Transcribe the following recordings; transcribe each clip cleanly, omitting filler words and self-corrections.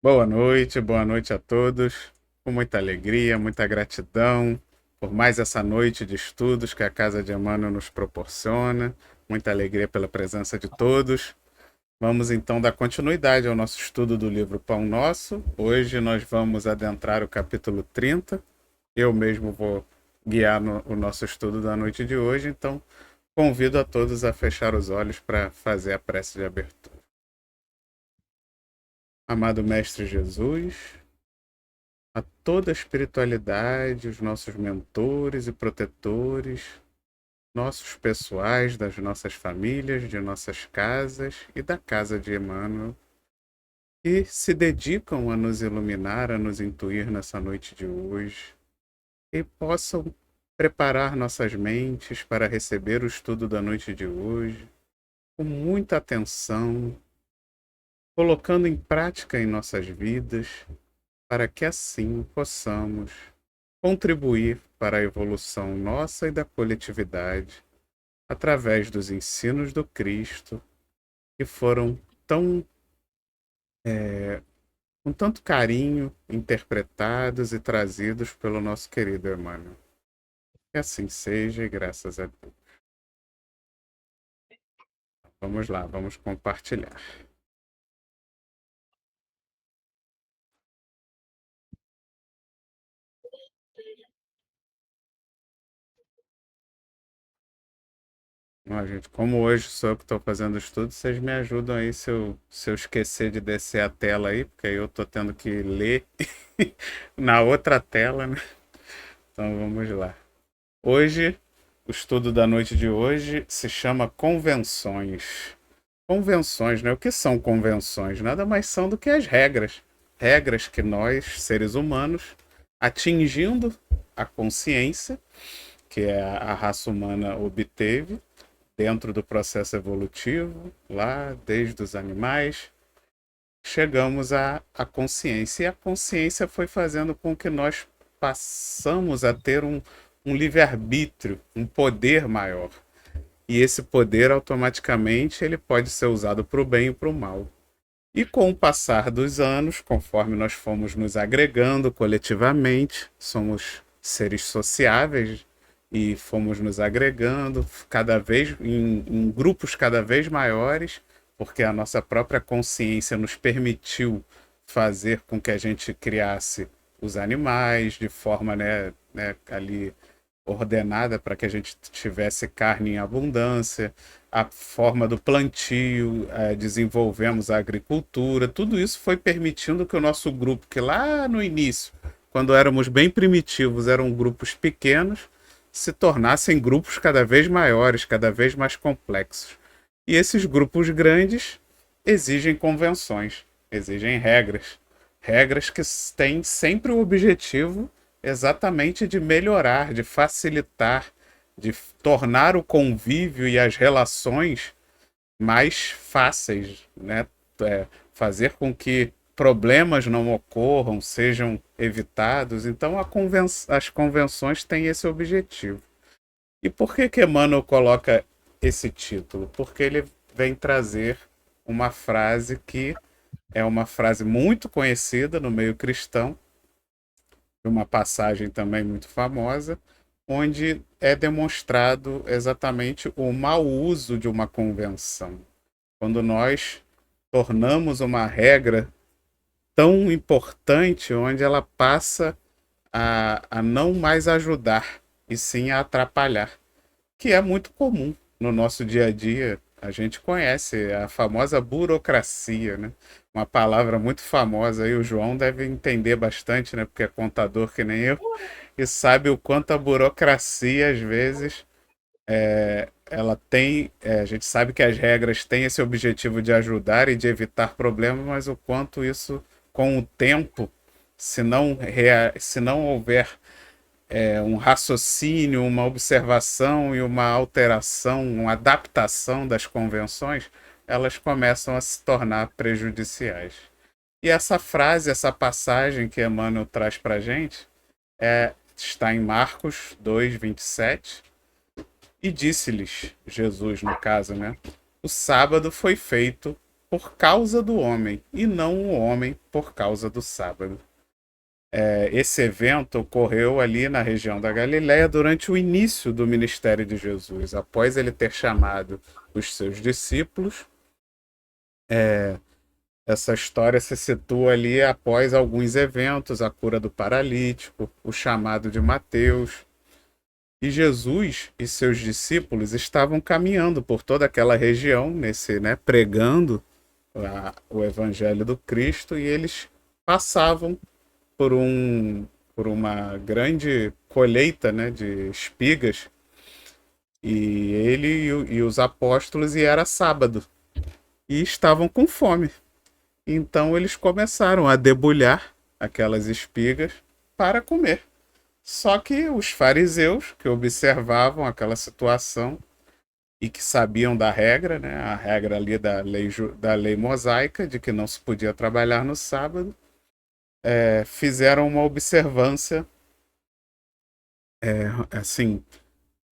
Boa noite a todos. Com muita alegria, muita gratidão por mais essa noite de estudos que a Casa de Emmanuel nos proporciona. Muita alegria pela presença de todos. Vamos então dar continuidade ao nosso estudo do livro Pão Nosso. Hoje nós vamos adentrar o capítulo 30. Eu mesmo vou guiar o nosso estudo da noite de hoje, então convido a todos a fechar os olhos para fazer a prece de abertura. Amado Mestre Jesus, a toda a espiritualidade, os nossos mentores e protetores, nossos pessoais das nossas famílias, de nossas casas e da casa de Emmanuel, que se dedicam a nos iluminar, a nos intuir nessa noite de hoje, e possam preparar nossas mentes para receber o estudo da noite de hoje, com muita atenção, colocando em prática em nossas vidas, para que assim possamos contribuir para a evolução nossa e da coletividade através dos ensinos do Cristo que foram tão com tanto carinho interpretados e trazidos pelo nosso querido Emmanuel. Que assim seja e graças a Deus. Vamos lá, vamos compartilhar. Ó, gente, como hoje sou eu que estou fazendo estudo, vocês me ajudam aí se eu esquecer de descer a tela aí, porque aí eu estou tendo que ler na outra tela, né? Então vamos lá. Hoje, o estudo da noite de hoje se chama convenções. Convenções, né? O que são convenções? Nada mais são do que as regras. Regras que nós, seres humanos, atingindo a consciência, que é a raça humana obteve dentro do processo evolutivo, lá desde os animais, chegamos à consciência. E a consciência foi fazendo com que nós passamos a ter um livre-arbítrio, um poder maior. E esse poder, automaticamente, ele pode ser usado para o bem e para o mal. E com o passar dos anos, conforme nós fomos nos agregando coletivamente, somos seres sociáveis e fomos nos agregando cada vez em grupos cada vez maiores, porque a nossa própria consciência nos permitiu fazer com que a gente criasse os animais de forma, ali ordenada para que a gente tivesse carne em abundância, a forma do plantio, desenvolvemos a agricultura, tudo isso foi permitindo que o nosso grupo, que lá no início, quando éramos bem primitivos, eram grupos pequenos, se tornassem grupos cada vez maiores, cada vez mais complexos. E esses grupos grandes exigem convenções, exigem regras. Regras que têm sempre o objetivo exatamente de melhorar, de facilitar, de tornar o convívio e as relações mais fáceis, né? Fazer com que problemas não ocorram, sejam evitados. Então, as convenções têm esse objetivo. E por que Emmanuel coloca esse título? Porque ele vem trazer uma frase que é uma frase muito conhecida no meio cristão, uma passagem também muito famosa, onde é demonstrado exatamente o mau uso de uma convenção. Quando nós tornamos uma regra tão importante, onde ela passa a não mais ajudar, e sim a atrapalhar, que é muito comum no nosso dia a dia. A gente conhece a famosa burocracia, né? Uma palavra muito famosa, e o João deve entender bastante, né? Porque é contador que nem eu, e sabe o quanto a burocracia, às vezes, ela tem. A gente sabe que as regras têm esse objetivo de ajudar e de evitar problemas, mas o quanto isso, com o tempo, se não houver um raciocínio, uma observação e uma alteração, uma adaptação das convenções, elas começam a se tornar prejudiciais. E essa frase, essa passagem que Emmanuel traz para a gente, está em Marcos 2, 27, e disse-lhes, Jesus no caso, né? O sábado foi feito por causa do homem, e não o homem por causa do sábado. Esse evento ocorreu ali na região da Galiléia durante o início do ministério de Jesus, após ele ter chamado os seus discípulos. Essa história se situa ali após alguns eventos, a cura do paralítico, o chamado de Mateus. E Jesus e seus discípulos estavam caminhando por toda aquela região, pregando o evangelho do Cristo, e eles passavam por por uma grande colheita, né, de espigas, e ele e os apóstolos, e era sábado, e estavam com fome. Então eles começaram a debulhar aquelas espigas para comer. Só que os fariseus, que observavam aquela situação e que sabiam da regra, né, a regra ali da lei mosaica, de que não se podia trabalhar no sábado, fizeram uma observância, assim,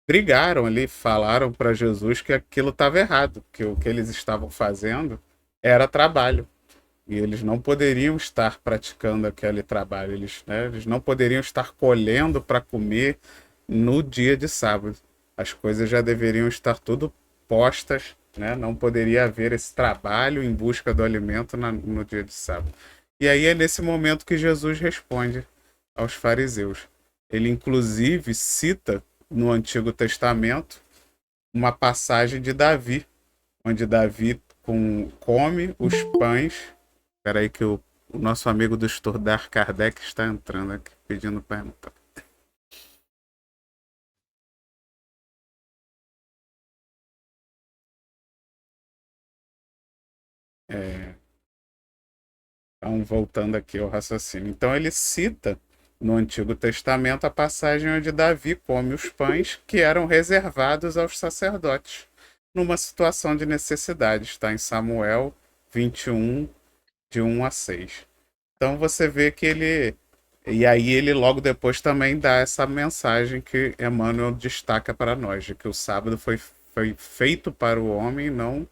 brigaram ali, falaram para Jesus que aquilo estava errado, que o que eles estavam fazendo era trabalho. E eles não poderiam estar praticando aquele trabalho, eles não poderiam estar colhendo para comer no dia de sábado. As coisas já deveriam estar tudo postas, né? Não poderia haver esse trabalho em busca do alimento no dia de sábado. E aí é nesse momento que Jesus responde aos fariseus. Ele inclusive cita no Antigo Testamento uma passagem de Davi, onde Davi come os pães. Espera aí que o nosso amigo do Estudar Kardec está entrando aqui, pedindo para entrar. Então, voltando aqui ao raciocínio. Então, ele cita no Antigo Testamento a passagem onde Davi come os pães que eram reservados aos sacerdotes, numa situação de necessidade. Está em Samuel 21, de 1 a 6. Então, você vê que ele. E aí, ele logo depois também dá essa mensagem que Emmanuel destaca para nós, de que o sábado foi feito para o homem, não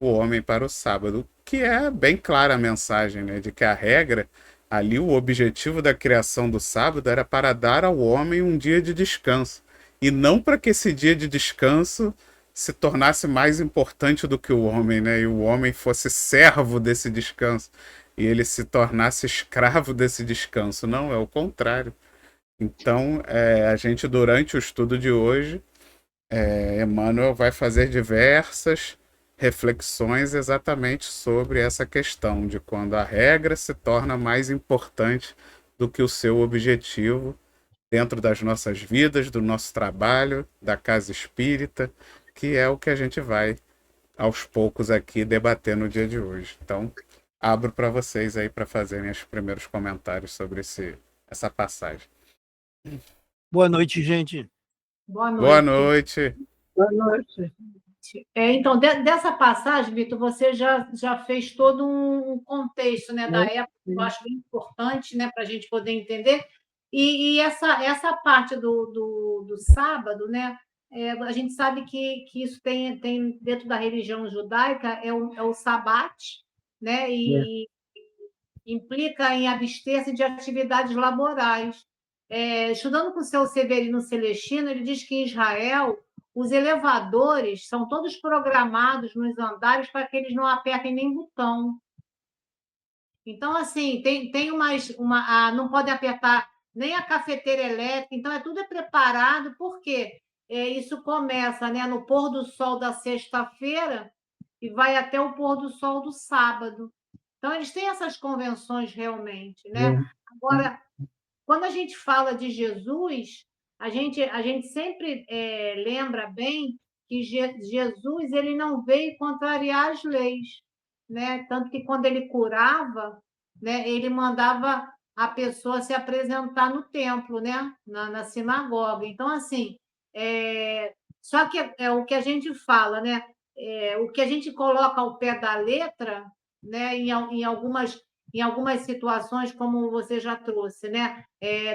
o homem para o sábado, que é bem clara a mensagem, né, de que a regra ali, o objetivo da criação do sábado era para dar ao homem um dia de descanso, e não para que esse dia de descanso se tornasse mais importante do que o homem, né, e o homem fosse servo desse descanso e ele se tornasse escravo desse descanso. Não, é o contrário. Então, a gente, durante o estudo de hoje, Emmanuel vai fazer diversas reflexões exatamente sobre essa questão de quando a regra se torna mais importante do que o seu objetivo dentro das nossas vidas, do nosso trabalho, da casa espírita, que é o que a gente vai aos poucos aqui debater no dia de hoje. Então, abro para vocês aí para fazerem os primeiros comentários sobre essa passagem. Boa noite, gente. Boa noite. Boa noite. Boa noite. Então, dessa passagem, Vitor, você já fez todo um contexto, né, da época, que eu acho bem importante, né, para a gente poder entender. E essa parte do sábado, né, a gente sabe que isso tem dentro da religião judaica, é o sabate, né, e implica em abster-se de atividades laborais. Estudando com o seu Severino Celestino, ele diz que em Israel os elevadores são todos programados nos andares para que eles não apertem nem botão. Então, assim, tem não podem apertar nem a cafeteira elétrica, então tudo preparado, porque isso começa, né, no pôr do sol da sexta-feira e vai até o pôr do sol do sábado. Então, eles têm essas convenções realmente, né? Agora, quando a gente fala de Jesus, a gente sempre lembra bem que Jesus ele não veio contrariar as leis, né? Tanto que quando ele curava, né, ele mandava a pessoa se apresentar no templo, né? Na sinagoga. Então, assim, só que é o que a gente fala, né? O que a gente coloca ao pé da letra, né? Em algumas situações, como você já trouxe, né?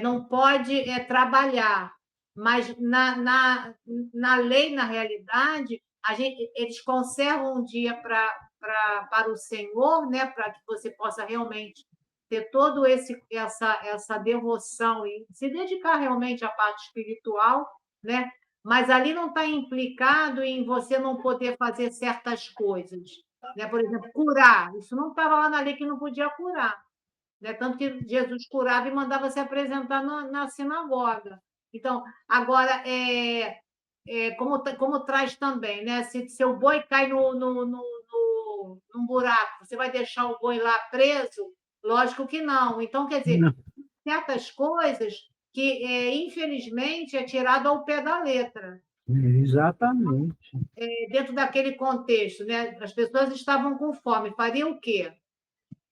Não pode trabalhar, mas na lei, na realidade, eles conservam um dia para o Senhor, né, para que você possa realmente ter todo essa devoção e se dedicar realmente à parte espiritual, né? Mas ali não está implicado em você não poder fazer certas coisas, né? Por exemplo, curar. Isso não estava lá na lei que não podia curar, né? Tanto que Jesus curava e mandava se apresentar na sinagoga. Então, agora, como traz também, né? Se seu boi cai num buraco, você vai deixar o boi lá preso? Lógico que não. Então, quer dizer, Não, certas coisas que, infelizmente, é tirado ao pé da letra. exatamente. Dentro daquele contexto, né? As pessoas estavam com fome, faria o quê?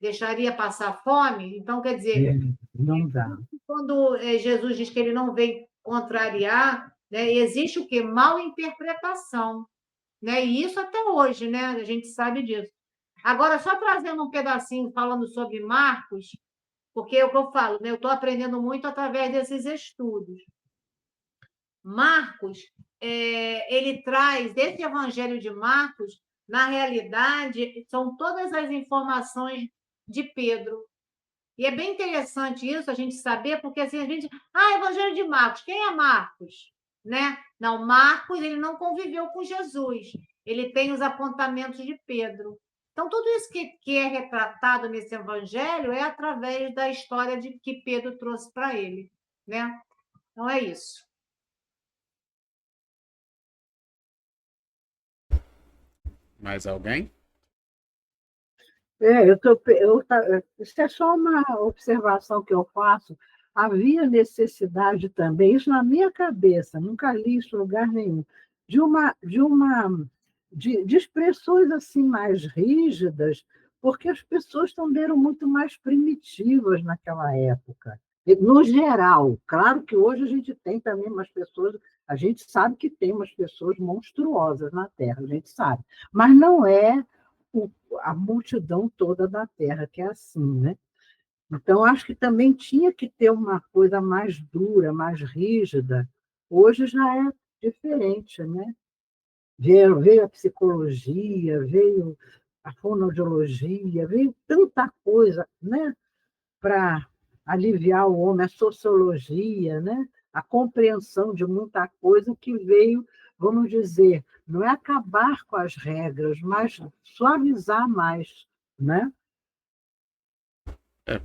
Deixaria passar fome? Então, quer dizer, Não dá. quando Jesus diz que ele não vem contrariar, né, existe o quê? Mal interpretação, né? E isso até hoje, né? A gente sabe disso. Agora, só trazendo um pedacinho falando sobre Marcos, porque é o que eu falo, né? Eu estou aprendendo muito através desses estudos. Marcos, ele traz, desse Evangelho de Marcos, na realidade, são todas as informações de Pedro. E é bem interessante isso, a gente saber, porque assim, a gente. Evangelho de Marcos, quem é Marcos? Né? Não, Marcos ele não conviveu com Jesus, ele tem os apontamentos de Pedro. Então, tudo isso que é retratado nesse evangelho é através da história de que Pedro trouxe para ele. Né? Então, é isso. Mais alguém? Isso é só uma observação que eu faço. Havia necessidade também, isso na minha cabeça, nunca li isso em lugar nenhum, de expressões assim mais rígidas, porque as pessoas também eram muito mais primitivas naquela época. No geral, claro que hoje a gente tem também umas pessoas, a gente sabe que tem umas pessoas monstruosas na Terra, a gente sabe, mas não é a multidão toda da Terra, que é assim, né? Então, acho que também tinha que ter uma coisa mais dura, mais rígida. Hoje já é diferente, né? Veio a psicologia, veio a fonoaudiologia, veio tanta coisa, né? Para aliviar o homem, a sociologia, né? A compreensão de muita coisa que veio, vamos dizer, não é acabar com as regras, mas suavizar mais, né?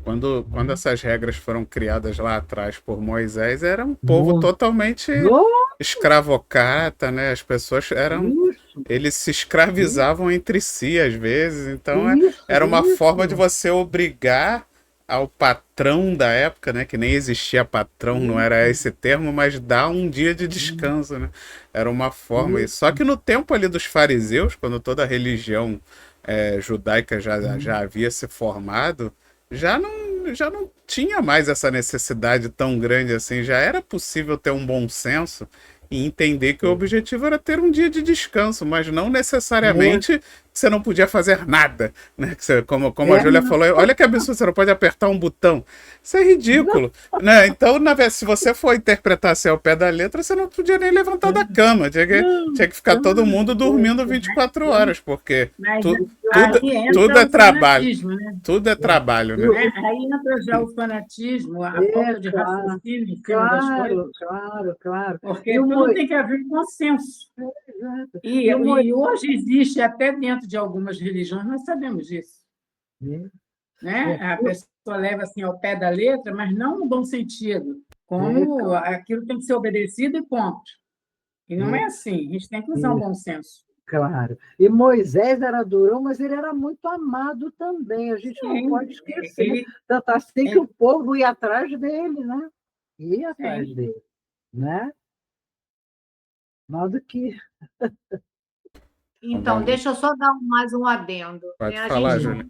Quando essas regras foram criadas lá atrás por Moisés, era um povo No, totalmente no, escravocrata, né? As pessoas eram. isso, Eles se escravizavam entre si às vezes, então isso, era uma forma de isso, você obrigar ao patrão da época, né? Que nem existia patrão, não era isso, esse termo, mas dar um dia de descanso, né? Era uma forma. Só isso. que no tempo ali dos fariseus, quando toda a religião judaica já havia se formado, já não tinha mais essa necessidade tão grande assim. Já era possível ter um bom senso e entender que o objetivo era ter um dia de descanso, mas não É, necessariamente você não podia fazer nada, né? Como a é, Júlia falou, olha que absurdo, você não pode apertar um botão. Isso é ridículo, né? Então, se você for interpretar assim ao pé da letra, você não podia nem levantar da cama, tinha que ficar todo mundo dormindo 24 horas, porque Mas tu, tudo, aí tudo entra é o trabalho. fanatismo, né? Tudo é trabalho, né? Aí entra já o fanatismo, a é, falta de claro, raciocínio em cima das claro, coisas, claro, claro. E porque o tudo tem que haver consenso. Exato. E, E o e hoje existe, até dentro de algumas religiões, nós sabemos disso, né? A pessoa leva assim ao pé da letra, mas não no bom sentido, como aquilo tem que ser obedecido e ponto. E não é assim, a gente tem que usar o bom senso. claro. E Moisés era durão, mas ele era muito amado também, a gente não Sim, pode esquecer. ele, Tanto assim que ele o povo ia atrás dele, né? Ia atrás sim. dele, né? Modo que. Então Então, vamos. deixa eu só dar mais um adendo. Né? Pode A falar, gente Júlia.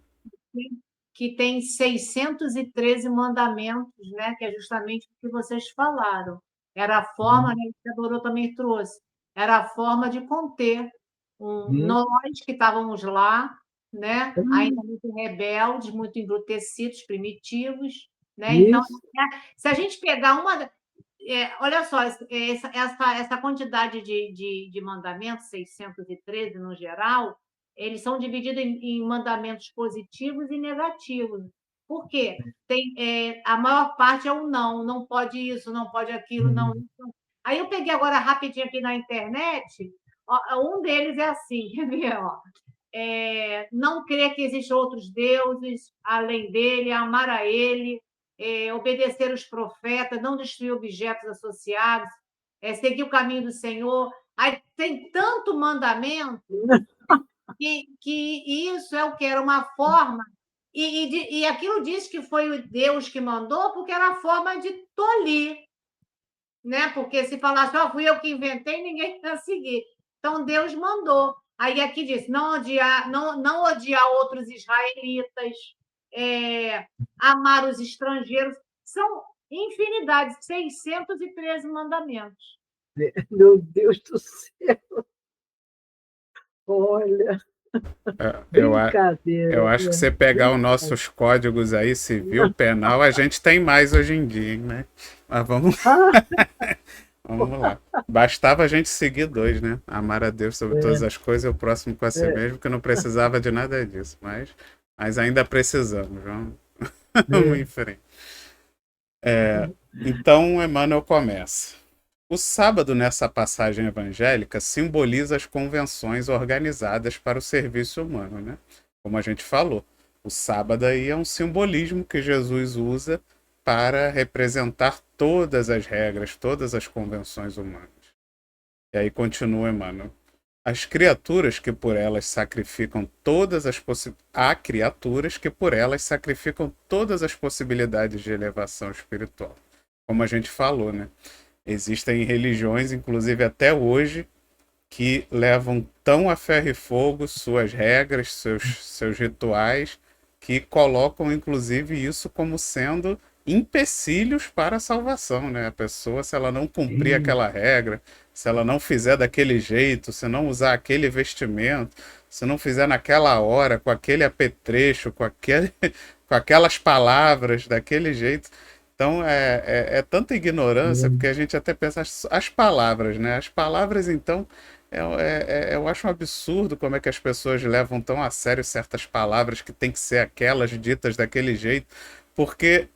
que tem 613 mandamentos, né? Que é justamente o que vocês falaram. Era a forma, né, que a Dorô também trouxe, era a forma de conter nós que estávamos lá, né? Ainda muito rebeldes, muito embrutecidos, primitivos, né? Então, Isso, se a gente pegar olha só, essa quantidade de mandamentos, 613 no geral, eles são divididos em mandamentos positivos e negativos. Por quê? A maior parte é o não, não pode isso, não pode aquilo, não. Aí eu peguei agora rapidinho aqui na internet, um deles é assim, quer ver? Ó, não crer que existem outros deuses além dele, amar a ele, obedecer os profetas, não destruir objetos associados, seguir o caminho do Senhor. Aí tem tanto mandamento que isso é o que era uma forma, e aquilo diz que foi o Deus que mandou, porque era a forma de tolir, né? Porque se falasse, fui eu que inventei, ninguém ia seguir. Então, Deus mandou. Aí aqui diz, não odiar outros israelitas, amar os estrangeiros. São infinidades, 613 mandamentos. Meu Deus do céu! Olha, brincadeira. Eu acho que você pegar os nossos códigos aí, civil, penal, a gente tem mais hoje em dia, né? Mas vamos lá. Bastava a gente seguir 2, né? Amar a Deus sobre todas as coisas e o próximo com a si mesmo, que não precisava de nada disso. Mas ainda precisamos. Vamos em frente. Então, Emmanuel começa. O sábado, nessa passagem evangélica, simboliza as convenções organizadas para o serviço humano, né? Como a gente falou, o sábado aí é um simbolismo que Jesus usa para representar todas as regras, todas as convenções humanas. E aí continua Emmanuel. As criaturas que por elas sacrificam Há criaturas que por elas sacrificam todas as possibilidades de elevação espiritual. Como a gente falou, né? Existem religiões, inclusive até hoje, que levam tão a ferro e fogo suas regras, seus rituais, que colocam, inclusive, isso como sendo empecilhos para a salvação, né? A pessoa, se ela não cumprir aquela regra, se ela não fizer daquele jeito, se não usar aquele vestimento, se não fizer naquela hora, com aquele apetrecho, com aquelas palavras, daquele jeito... Então, é tanta ignorância, porque a gente até pensa as palavras, né? As palavras, então, eu acho um absurdo como é que as pessoas levam tão a sério certas palavras que tem que ser aquelas ditas daquele jeito, porque,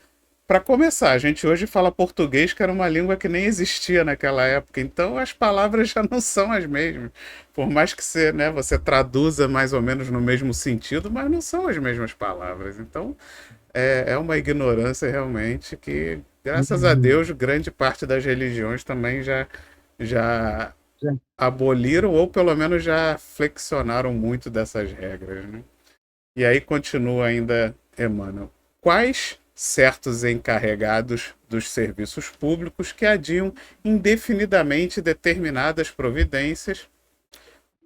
para começar, a gente hoje fala português, que era uma língua que nem existia naquela época, então as palavras já não são as mesmas. Por mais que você traduza mais ou menos no mesmo sentido, mas não são as mesmas palavras. Então, é uma ignorância realmente que, graças a Deus, grande parte das religiões também já aboliram ou pelo menos já flexionaram muito dessas regras, né? E aí continua ainda Emmanuel. Quais certos encarregados dos serviços públicos que adiam indefinidamente determinadas providências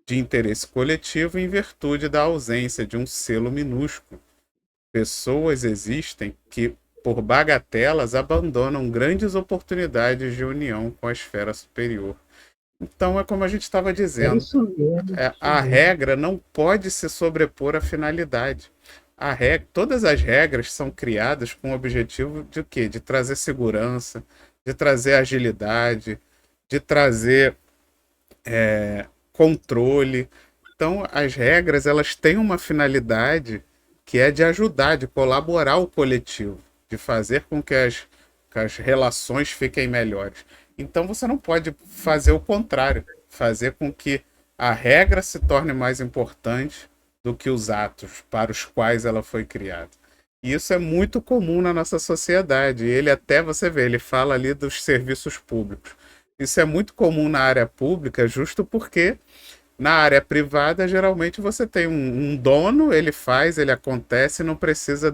de interesse coletivo em virtude da ausência de um selo minúsculo? Pessoas existem que, por bagatelas, abandonam grandes oportunidades de união com a esfera superior. Então, é como a gente estava dizendo, isso mesmo, a regra não pode se sobrepor à finalidade. Todas as regras são criadas com o objetivo de quê? De trazer segurança, de trazer agilidade, de trazer controle. Então, as regras, elas têm uma finalidade que é de ajudar, de colaborar o coletivo, de fazer com que as relações fiquem melhores. Então você não pode fazer o contrário, fazer com que a regra se torne mais importante do que os atos para os quais ela foi criada. E isso é muito comum na nossa sociedade. Ele até, você vê, ele fala ali dos serviços públicos. Isso é muito comum na área pública, justo porque na área privada, geralmente você tem um dono, ele acontece, não precisa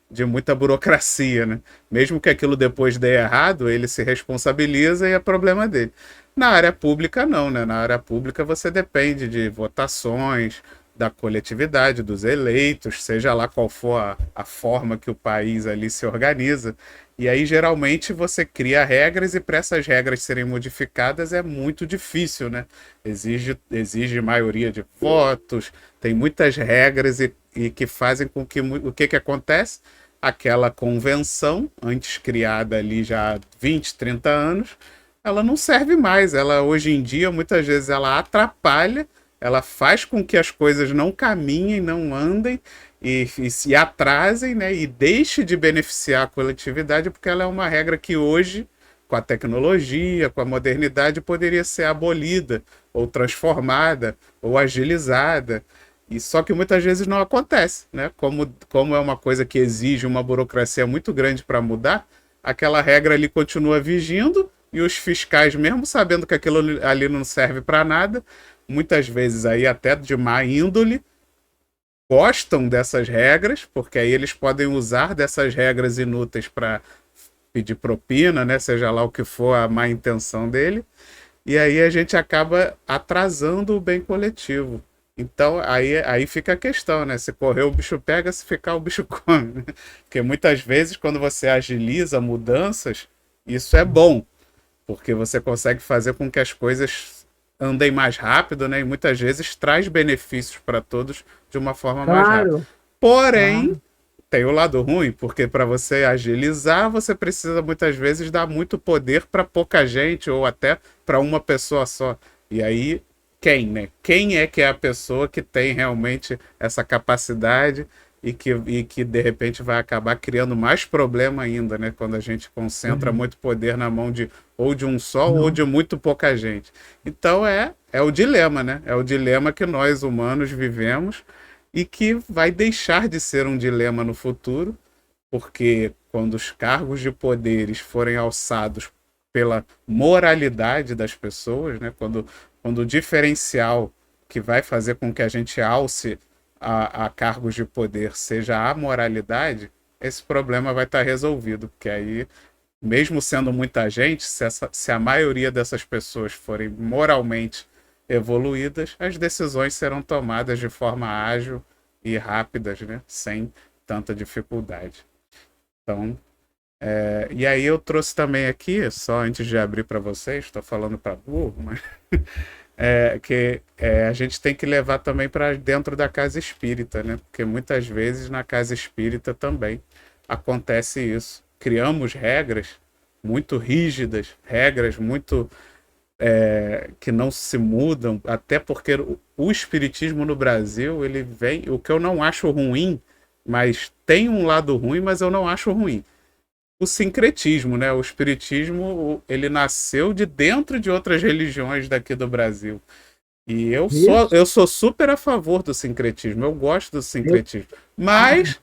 de muita burocracia, né? Mesmo que aquilo depois dê errado, ele se responsabiliza e é problema dele. Na área pública, não, né? Na área pública você depende de votações, da coletividade, dos eleitos, seja lá qual for a forma que o país ali se organiza. E aí, geralmente, você cria regras e para essas regras serem modificadas é muito difícil, né? Exige maioria de votos, tem muitas regras e que fazem com que... O que acontece? Aquela convenção, antes criada ali já há 20, 30 anos, ela não serve mais. Ela, hoje em dia, muitas vezes, ela atrapalha ela faz com que as coisas não caminhem, não andem e se atrasem, né? E deixe de beneficiar a coletividade, porque ela é uma regra que hoje, com a tecnologia, com a modernidade, poderia ser abolida, ou transformada, ou agilizada. E só que muitas vezes não acontece, né? Como é uma coisa que exige uma burocracia muito grande para mudar, aquela regra ali continua vigindo e os fiscais, mesmo sabendo que aquilo ali não serve para nada, muitas vezes aí até de má índole, gostam dessas regras, porque aí eles podem usar dessas regras inúteis para pedir propina, né? Seja lá o que for a má intenção dele, e aí a gente acaba atrasando o bem coletivo. Então, aí fica a questão, né? Se correr o bicho pega, se ficar o bicho come, né? Porque muitas vezes, quando você agiliza mudanças, isso é bom, porque você consegue fazer com que as coisas andem mais rápido, né? E muitas vezes traz benefícios para todos de uma forma mais rápida. Claro, Porém, claro. tem o lado ruim, porque para você agilizar, você precisa muitas vezes dar muito poder para pouca gente ou até para uma pessoa só. E aí, quem, né? Quem é que é a pessoa que tem realmente essa capacidade e que de repente vai acabar criando mais problema ainda, né? Quando a gente concentra muito poder na mão de ou de um só ou Não. de muito pouca gente. Então é o dilema, né? É o dilema que nós humanos vivemos e que vai deixar de ser um dilema no futuro, porque quando os cargos de poderes forem alçados pela moralidade das pessoas, né? Quando o diferencial que vai fazer com que a gente alce a cargos de poder seja a moralidade, esse problema vai estar resolvido, porque aí, mesmo sendo muita gente, se a maioria dessas pessoas forem moralmente evoluídas, as decisões serão tomadas de forma ágil e rápidas, né? Sem tanta dificuldade. Então, e aí eu trouxe também aqui, só antes de abrir para vocês, estou falando para burro, mas a gente tem que levar também para dentro da casa espírita, né? Porque muitas vezes na casa espírita também acontece isso. Criamos regras muito rígidas, regras muito que não se mudam, até porque o espiritismo no Brasil, ele vem, o que eu não acho ruim, mas tem um lado ruim, mas eu não acho ruim. O sincretismo, né? O espiritismo, ele nasceu de dentro de outras religiões daqui do Brasil. E Isso. eu sou super a favor do sincretismo, eu gosto do sincretismo.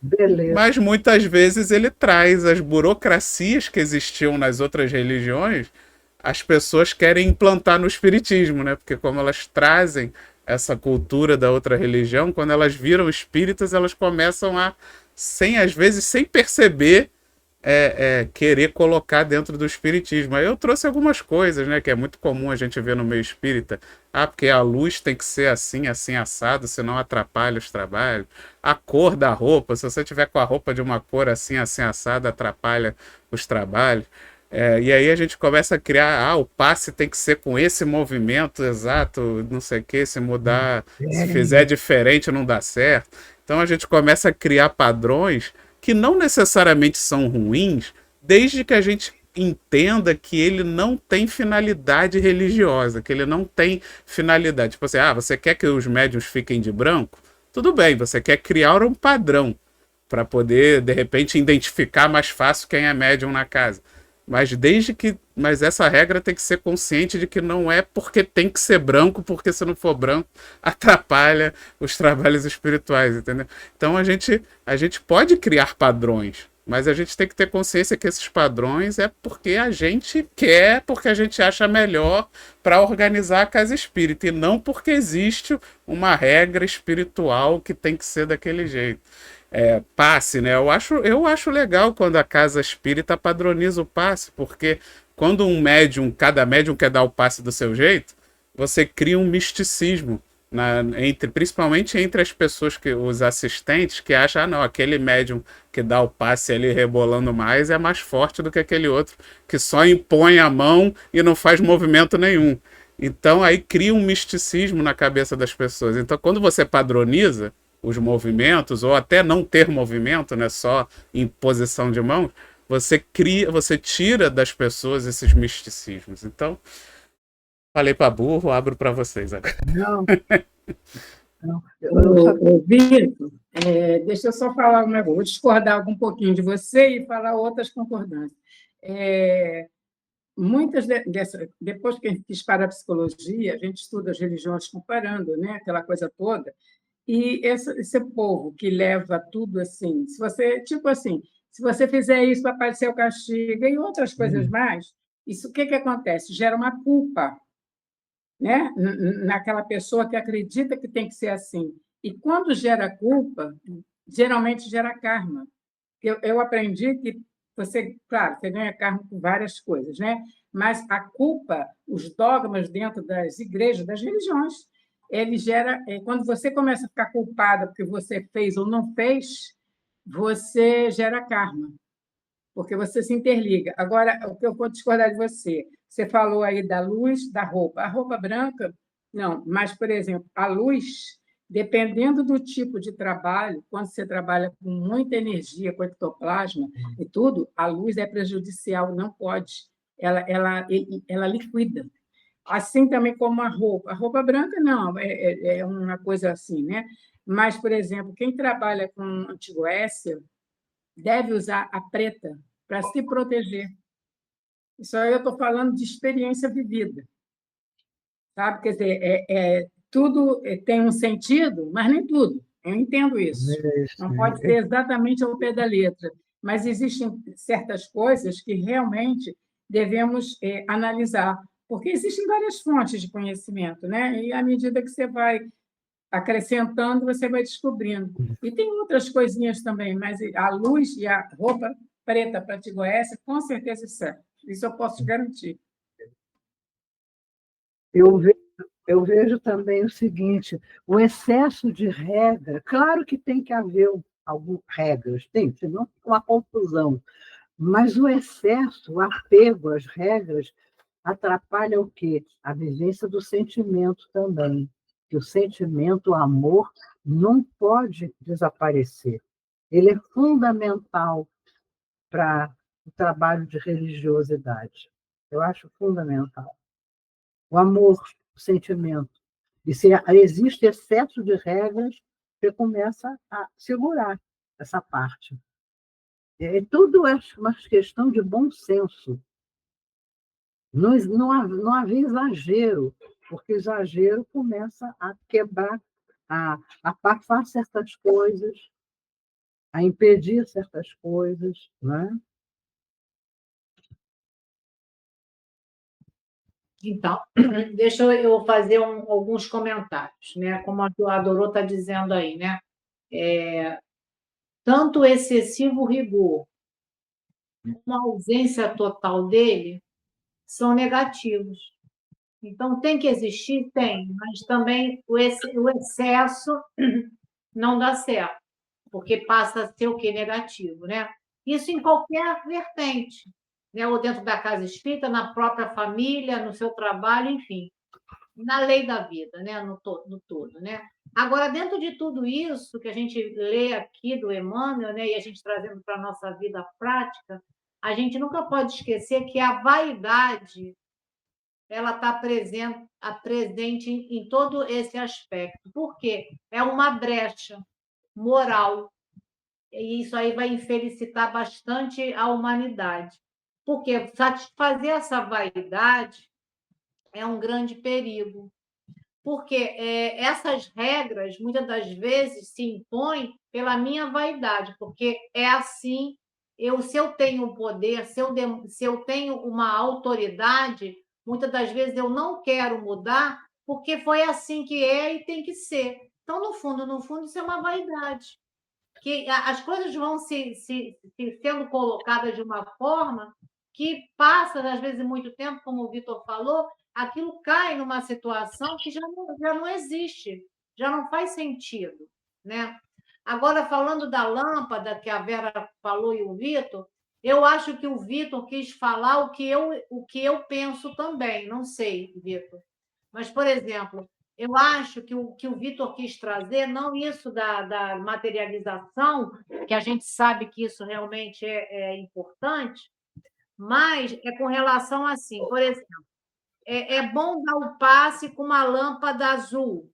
Beleza. Mas muitas vezes ele traz as burocracias que existiam nas outras religiões, as pessoas querem implantar no espiritismo, né? Porque como elas trazem essa cultura da outra religião, quando elas viram espíritas, elas começam a, às vezes, sem perceber, querer colocar dentro do espiritismo. Aí eu trouxe algumas coisas, né, que é muito comum a gente ver no meio espírita. Porque a luz tem que ser assim, assim, assado, senão atrapalha os trabalhos. A cor da roupa, se você tiver com a roupa de uma cor assim, assim, assada, atrapalha os trabalhos. E aí a gente começa a criar, o passe tem que ser com esse movimento exato, não sei o que, se mudar, se fizer diferente não dá certo. Então a gente começa a criar padrões que não necessariamente são ruins, desde que a gente entenda que ele não tem finalidade religiosa, que ele não tem finalidade. Tipo assim, você quer que os médiuns fiquem de branco? Tudo bem, você quer criar um padrão para poder, de repente, identificar mais fácil quem é médium na casa. Mas essa regra tem que ser consciente de que não é porque tem que ser branco, porque se não for branco, atrapalha os trabalhos espirituais, entendeu? Então a gente pode criar padrões, mas a gente tem que ter consciência que esses padrões é porque a gente quer, porque a gente acha melhor para organizar a casa espírita, e não porque existe uma regra espiritual que tem que ser daquele jeito. Passe, né? Eu acho legal quando a casa espírita padroniza o passe, porque quando cada médium quer dar o passe do seu jeito, você cria um misticismo, principalmente entre as pessoas, os assistentes, que acham, não, aquele médium que dá o passe ali rebolando mais é mais forte do que aquele outro, que só impõe a mão e não faz movimento nenhum. Então aí cria um misticismo na cabeça das pessoas. Então quando você padroniza os movimentos, ou até não ter movimento, né, só imposição de mão, você tira das pessoas esses misticismos. Então, falei para burro, abro para vocês agora. Não, Então, só... Vitor, deixa eu só falar um negócio, vou discordar um pouquinho de você e falar outras concordâncias. Muitas dessas, depois que a gente quis para a psicologia, a gente estuda as religiões comparando, né, aquela coisa toda, e esse povo que leva tudo assim, se você, tipo assim, se você fizer isso, vai aparecer o castigo e outras coisas mais, isso o que acontece? Gera uma culpa, né, naquela pessoa que acredita que tem que ser assim. E quando gera culpa, geralmente gera karma. Eu aprendi que você, claro, você ganha karma com várias coisas, né? Mas a culpa, os dogmas dentro das igrejas, das religiões, ele gera, quando você começa a ficar culpada porque você fez ou não fez, você gera karma, porque você se interliga. Agora, o que eu vou discordar de você, você falou aí da luz, da roupa. A roupa branca, não, mas, por exemplo, a luz, dependendo do tipo de trabalho, quando você trabalha com muita energia, com ectoplasma e tudo, a luz é prejudicial, não pode. Ela liquida. Assim também como a roupa. A roupa branca, não, é uma coisa assim, né? Mas, por exemplo, quem trabalha com antigoécia deve usar a preta para se proteger. Isso aí eu estou falando de experiência vivida, sabe? Quer dizer, tudo tem um sentido, mas nem tudo. Eu entendo isso. Não pode ser exatamente ao pé da letra, mas existem certas coisas que realmente devemos analisar, porque existem várias fontes de conhecimento, né? E à medida que você vai acrescentando, você vai descobrindo. E tem outras coisinhas também, mas a luz e a roupa preta para Tigoécia, com certeza isso é. Isso eu posso te garantir. Eu vejo também o seguinte, o excesso de regra, claro que tem que haver algumas regras, tem, senão fica uma confusão, mas o excesso, o apego às regras, atrapalha o quê? A vivência do sentimento também. Que o sentimento, o amor, não pode desaparecer. Ele é fundamental para o trabalho de religiosidade. Eu acho fundamental. O amor, o sentimento. E se existe excesso de regras, você começa a segurar essa parte. Tudo é uma questão de bom senso. Não havia exagero, porque exagero começa a quebrar, a abafar certas coisas, a impedir certas coisas, né? Então, deixa eu fazer alguns comentários, né? Como a Dorô está dizendo aí, né? Tanto o excessivo rigor como a ausência total dele são negativos. Então, tem que existir? Tem, mas também o excesso não dá certo, porque passa a ser o quê? Negativo, né? Isso em qualquer vertente, né? Ou dentro da casa espírita, na própria família, no seu trabalho, enfim, na lei da vida, né? No todo, né? Agora, dentro de tudo isso que a gente lê aqui do Emmanuel, né? E a gente trazendo para a nossa vida prática, a gente nunca pode esquecer que a vaidade ela está presente em todo esse aspecto. Por quê? É uma brecha moral. E isso aí vai infelicitar bastante a humanidade. Porque satisfazer essa vaidade é um grande perigo. Porque essas regras, muitas das vezes, se impõem pela minha vaidade, porque é assim, se eu tenho poder, se eu tenho uma autoridade, muitas das vezes eu não quero mudar, porque foi assim que é e tem que ser. Então, no fundo, isso é uma vaidade. Que as coisas vão se sendo colocadas de uma forma que passa, às vezes, muito tempo, como o Vitor falou, aquilo cai numa situação que já não existe, já não faz sentido, né? Agora, falando da lâmpada que a Vera falou e o Vitor, eu acho que o Vitor quis falar o que eu penso também, não sei, Vitor. Mas, por exemplo, eu acho que o Vitor quis trazer, não isso da materialização, que a gente sabe que isso realmente é importante, mas é com relação assim, por exemplo, é bom dar o passe com uma lâmpada azul,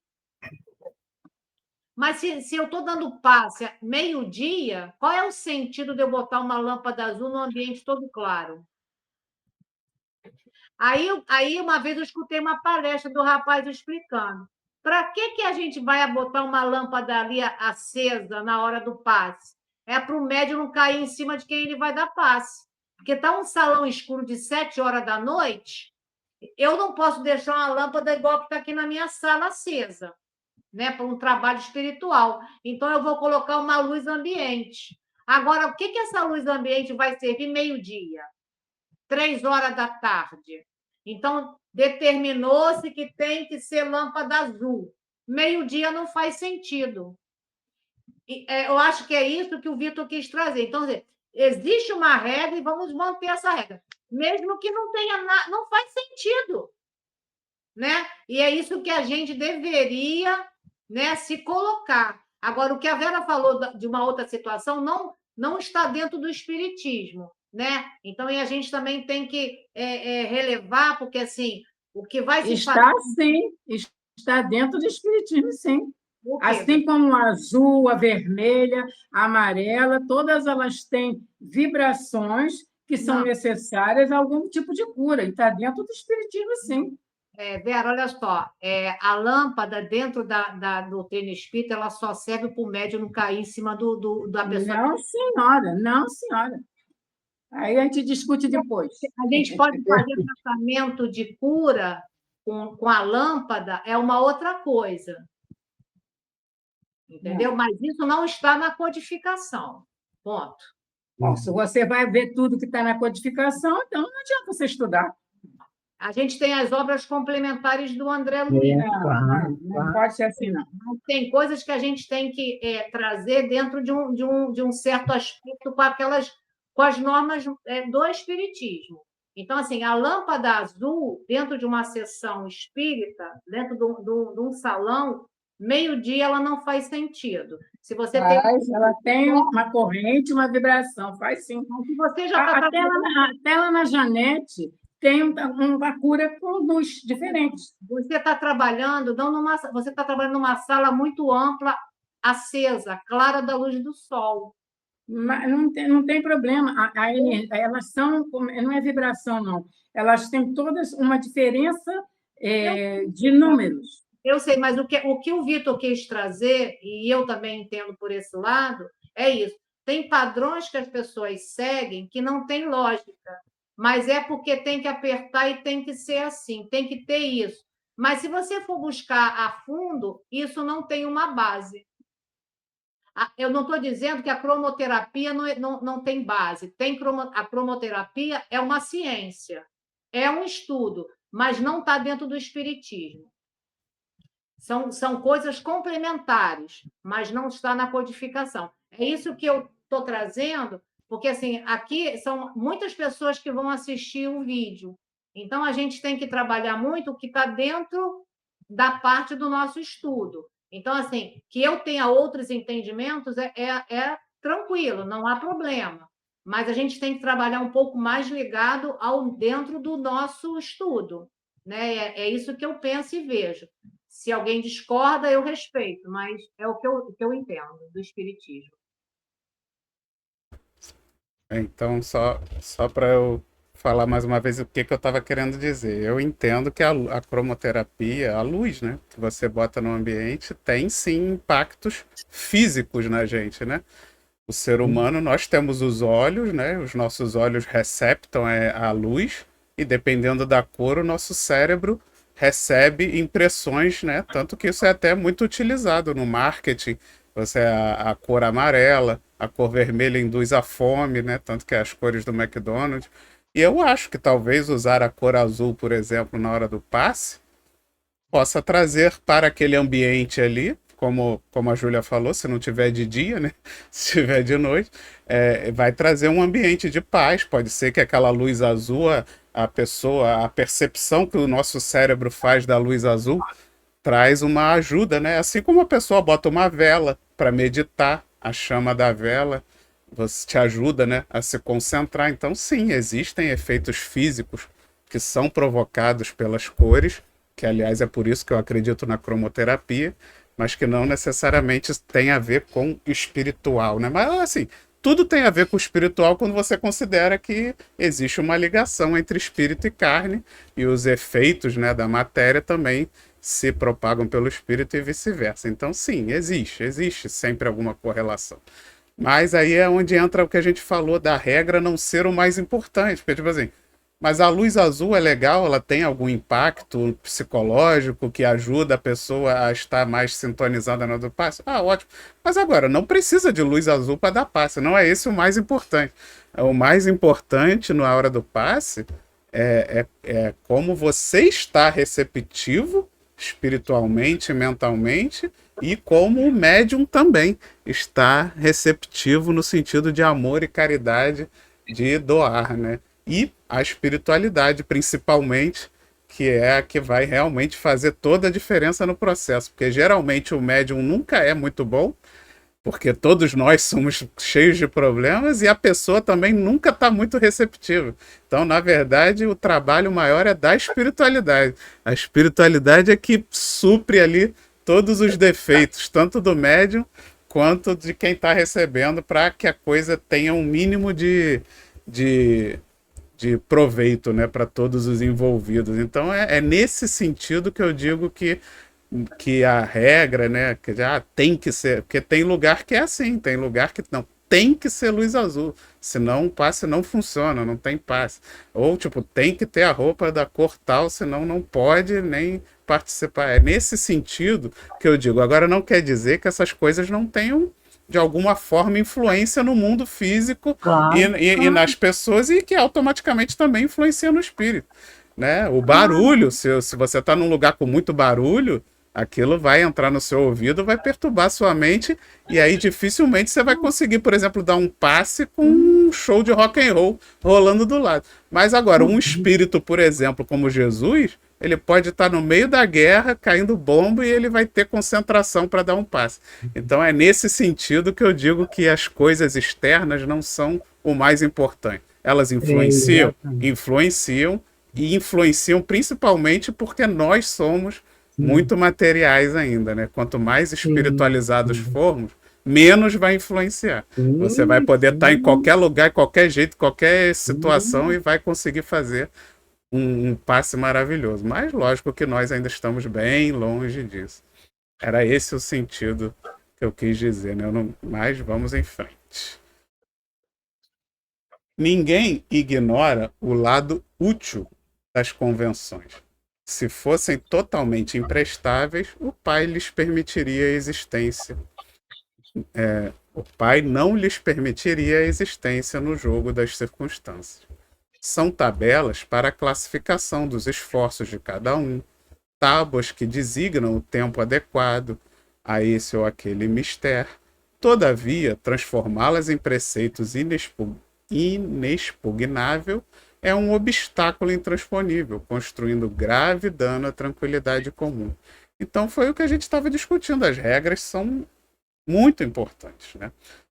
Mas se eu estou dando passe meio-dia, qual é o sentido de eu botar uma lâmpada azul no ambiente todo claro? Aí uma vez eu escutei uma palestra do rapaz explicando. Para que a gente vai botar uma lâmpada ali acesa na hora do passe? É para o médium não cair em cima de quem ele vai dar passe. Porque está um salão escuro de 7 horas da noite, eu não posso deixar uma lâmpada igual que está aqui na minha sala acesa, né, para um trabalho espiritual. Então, eu vou colocar uma luz ambiente. Agora, o que essa luz ambiente vai servir meio-dia? 3 horas da tarde. Então, determinou-se que tem que ser lâmpada azul. Meio-dia não faz sentido. Eu acho que é isso que o Vitor quis trazer. Então, existe uma regra e vamos manter essa regra. Mesmo que não tenha nada, não faz sentido. Né? E é isso que a gente deveria, né, se colocar. Agora, o que a Vera falou de uma outra situação não está dentro do espiritismo, né? Então, e a gente também tem que relevar, porque assim, o que vai se Está sim, está dentro do espiritismo, sim. O quê? Assim como a azul, a vermelha, a amarela, todas elas têm vibrações que são necessárias a algum tipo de cura, e está dentro do espiritismo, sim. Vera, olha só, a lâmpada dentro da doutrina espírita, ela só serve para o médium não cair em cima da pessoa. Não, senhora, não, senhora. Aí a gente discute depois. A gente pode fazer tratamento de cura com a lâmpada, é uma outra coisa. Entendeu? Mas isso não está na codificação. Ponto. Bom, se você vai ver tudo que está na codificação, então não adianta você estudar. A gente tem as obras complementares do André Luiz. Não pode ser assim, não. Tem coisas que a gente tem que trazer dentro de um certo aspecto com as normas do espiritismo. Então, assim, a lâmpada azul, dentro de uma sessão espírita, dentro de um salão, meio-dia ela não faz sentido. Se você ela tem uma corrente, uma vibração, faz sim. Se você já a tela na Janete tem uma cura com luz diferente. Você está trabalhando, você está trabalhando numa sala muito ampla, acesa, clara da luz do sol. Mas não tem problema. Elas são, não é vibração, não. Elas têm todas uma diferença de números. Eu sei, mas o que o Vitor quis trazer, e eu também entendo por esse lado, é isso. Tem padrões que as pessoas seguem que não tem lógica, mas é porque tem que apertar e tem que ser assim, tem que ter isso. Mas se você for buscar a fundo, isso não tem uma base. Eu não estou dizendo que a cromoterapia não tem base. A cromoterapia é uma ciência, é um estudo, mas não está dentro do espiritismo. São coisas complementares, mas não está na codificação. É isso que eu estou trazendo, porque assim, aqui são muitas pessoas que vão assistir o vídeo. Então, a gente tem que trabalhar muito o que está dentro da parte do nosso estudo. Então, assim, que eu tenha outros entendimentos é tranquilo, não há problema. Mas a gente tem que trabalhar um pouco mais ligado dentro do nosso estudo. Né? É isso que eu penso e vejo. Se alguém discorda, eu respeito, mas é o que eu entendo do espiritismo. Então, só para eu falar mais uma vez o que eu estava querendo dizer. Eu entendo que a cromoterapia, a luz, né, que você bota no ambiente, tem sim impactos físicos na gente, né? O ser humano, nós temos os olhos, né? Os nossos olhos receptam a luz e dependendo da cor, o nosso cérebro recebe impressões, né? Tanto que isso é até muito utilizado no marketing. A cor amarela, a cor vermelha induz a fome, né? Tanto que é as cores do McDonald's. E eu acho que talvez usar a cor azul, por exemplo, na hora do passe, possa trazer para aquele ambiente ali, como a Júlia falou, se não tiver de dia, né? Se tiver de noite, vai trazer um ambiente de paz. Pode ser que aquela luz azul, a percepção que o nosso cérebro faz da luz azul, traz uma ajuda, né? Assim como a pessoa bota uma vela para meditar, a chama da vela você te ajuda, né, a se concentrar. Então, sim, existem efeitos físicos que são provocados pelas cores, que, aliás, é por isso que eu acredito na cromoterapia, mas que não necessariamente tem a ver com espiritual, né? Mas assim, tudo tem a ver com o espiritual quando você considera que existe uma ligação entre espírito e carne, e os efeitos, né, da matéria também se propagam pelo espírito e vice-versa. Então, sim, existe sempre alguma correlação. Mas aí é onde entra o que a gente falou da regra não ser o mais importante. Porque, tipo assim, mas a luz azul é legal, ela tem algum impacto psicológico que ajuda a pessoa a estar mais sintonizada na hora do passe? Ah, ótimo. Mas agora, não precisa de luz azul para dar passe, não é esse o mais importante. O mais importante na hora do passe é como você está receptivo espiritualmente, mentalmente, e como o médium também está receptivo no sentido de amor e caridade de doar, né? E a espiritualidade, principalmente, que é a que vai realmente fazer toda a diferença no processo, porque geralmente o médium nunca é muito bom, porque todos nós somos cheios de problemas e a pessoa também nunca está muito receptiva. Então, na verdade, o trabalho maior é da espiritualidade. A espiritualidade é que supre ali todos os defeitos, tanto do médium quanto de quem está recebendo, para que a coisa tenha um mínimo de proveito, né, para todos os envolvidos. Então, é nesse sentido que eu digo que a regra, né, que já tem que ser, porque tem lugar que é assim, tem lugar que não, tem que ser luz azul, senão o passe não funciona, não tem passe. Ou, tipo, tem que ter a roupa da cor tal, senão não pode nem participar. É nesse sentido que eu digo. Agora, não quer dizer que essas coisas não tenham, de alguma forma, influência no mundo físico e nas pessoas, e que automaticamente também influencia no espírito, né? O barulho, se você está num lugar com muito barulho, aquilo vai entrar no seu ouvido, vai perturbar sua mente, e aí dificilmente você vai conseguir, por exemplo, dar um passe com um show de rock and roll rolando do lado. Mas agora, um espírito, por exemplo, como Jesus, ele pode estar no meio da guerra, caindo bomba, e ele vai ter concentração para dar um passe. Então é nesse sentido que eu digo que as coisas externas não são o mais importante. Elas influenciam, e influenciam principalmente porque nós somos muito materiais ainda, né? Quanto mais espiritualizados formos, menos vai influenciar. Você vai poder estar em qualquer lugar, qualquer jeito, qualquer situação, e vai conseguir fazer um passe maravilhoso. Mas lógico que nós ainda estamos bem longe disso. Era esse o sentido que eu quis dizer, né? Mas vamos em frente. Ninguém ignora o lado útil das convenções. Se fossem totalmente imprestáveis, o pai lhes permitiria a existência. O pai não lhes permitiria a existência no jogo das circunstâncias. São tabelas para a classificação dos esforços de cada um, tábuas que designam o tempo adequado a esse ou aquele mistério. Todavia, transformá-las em preceitos inexpugnável é um obstáculo intransponível, construindo grave dano à tranquilidade comum. Então foi o que a gente estava discutindo. As regras são muito importantes, né?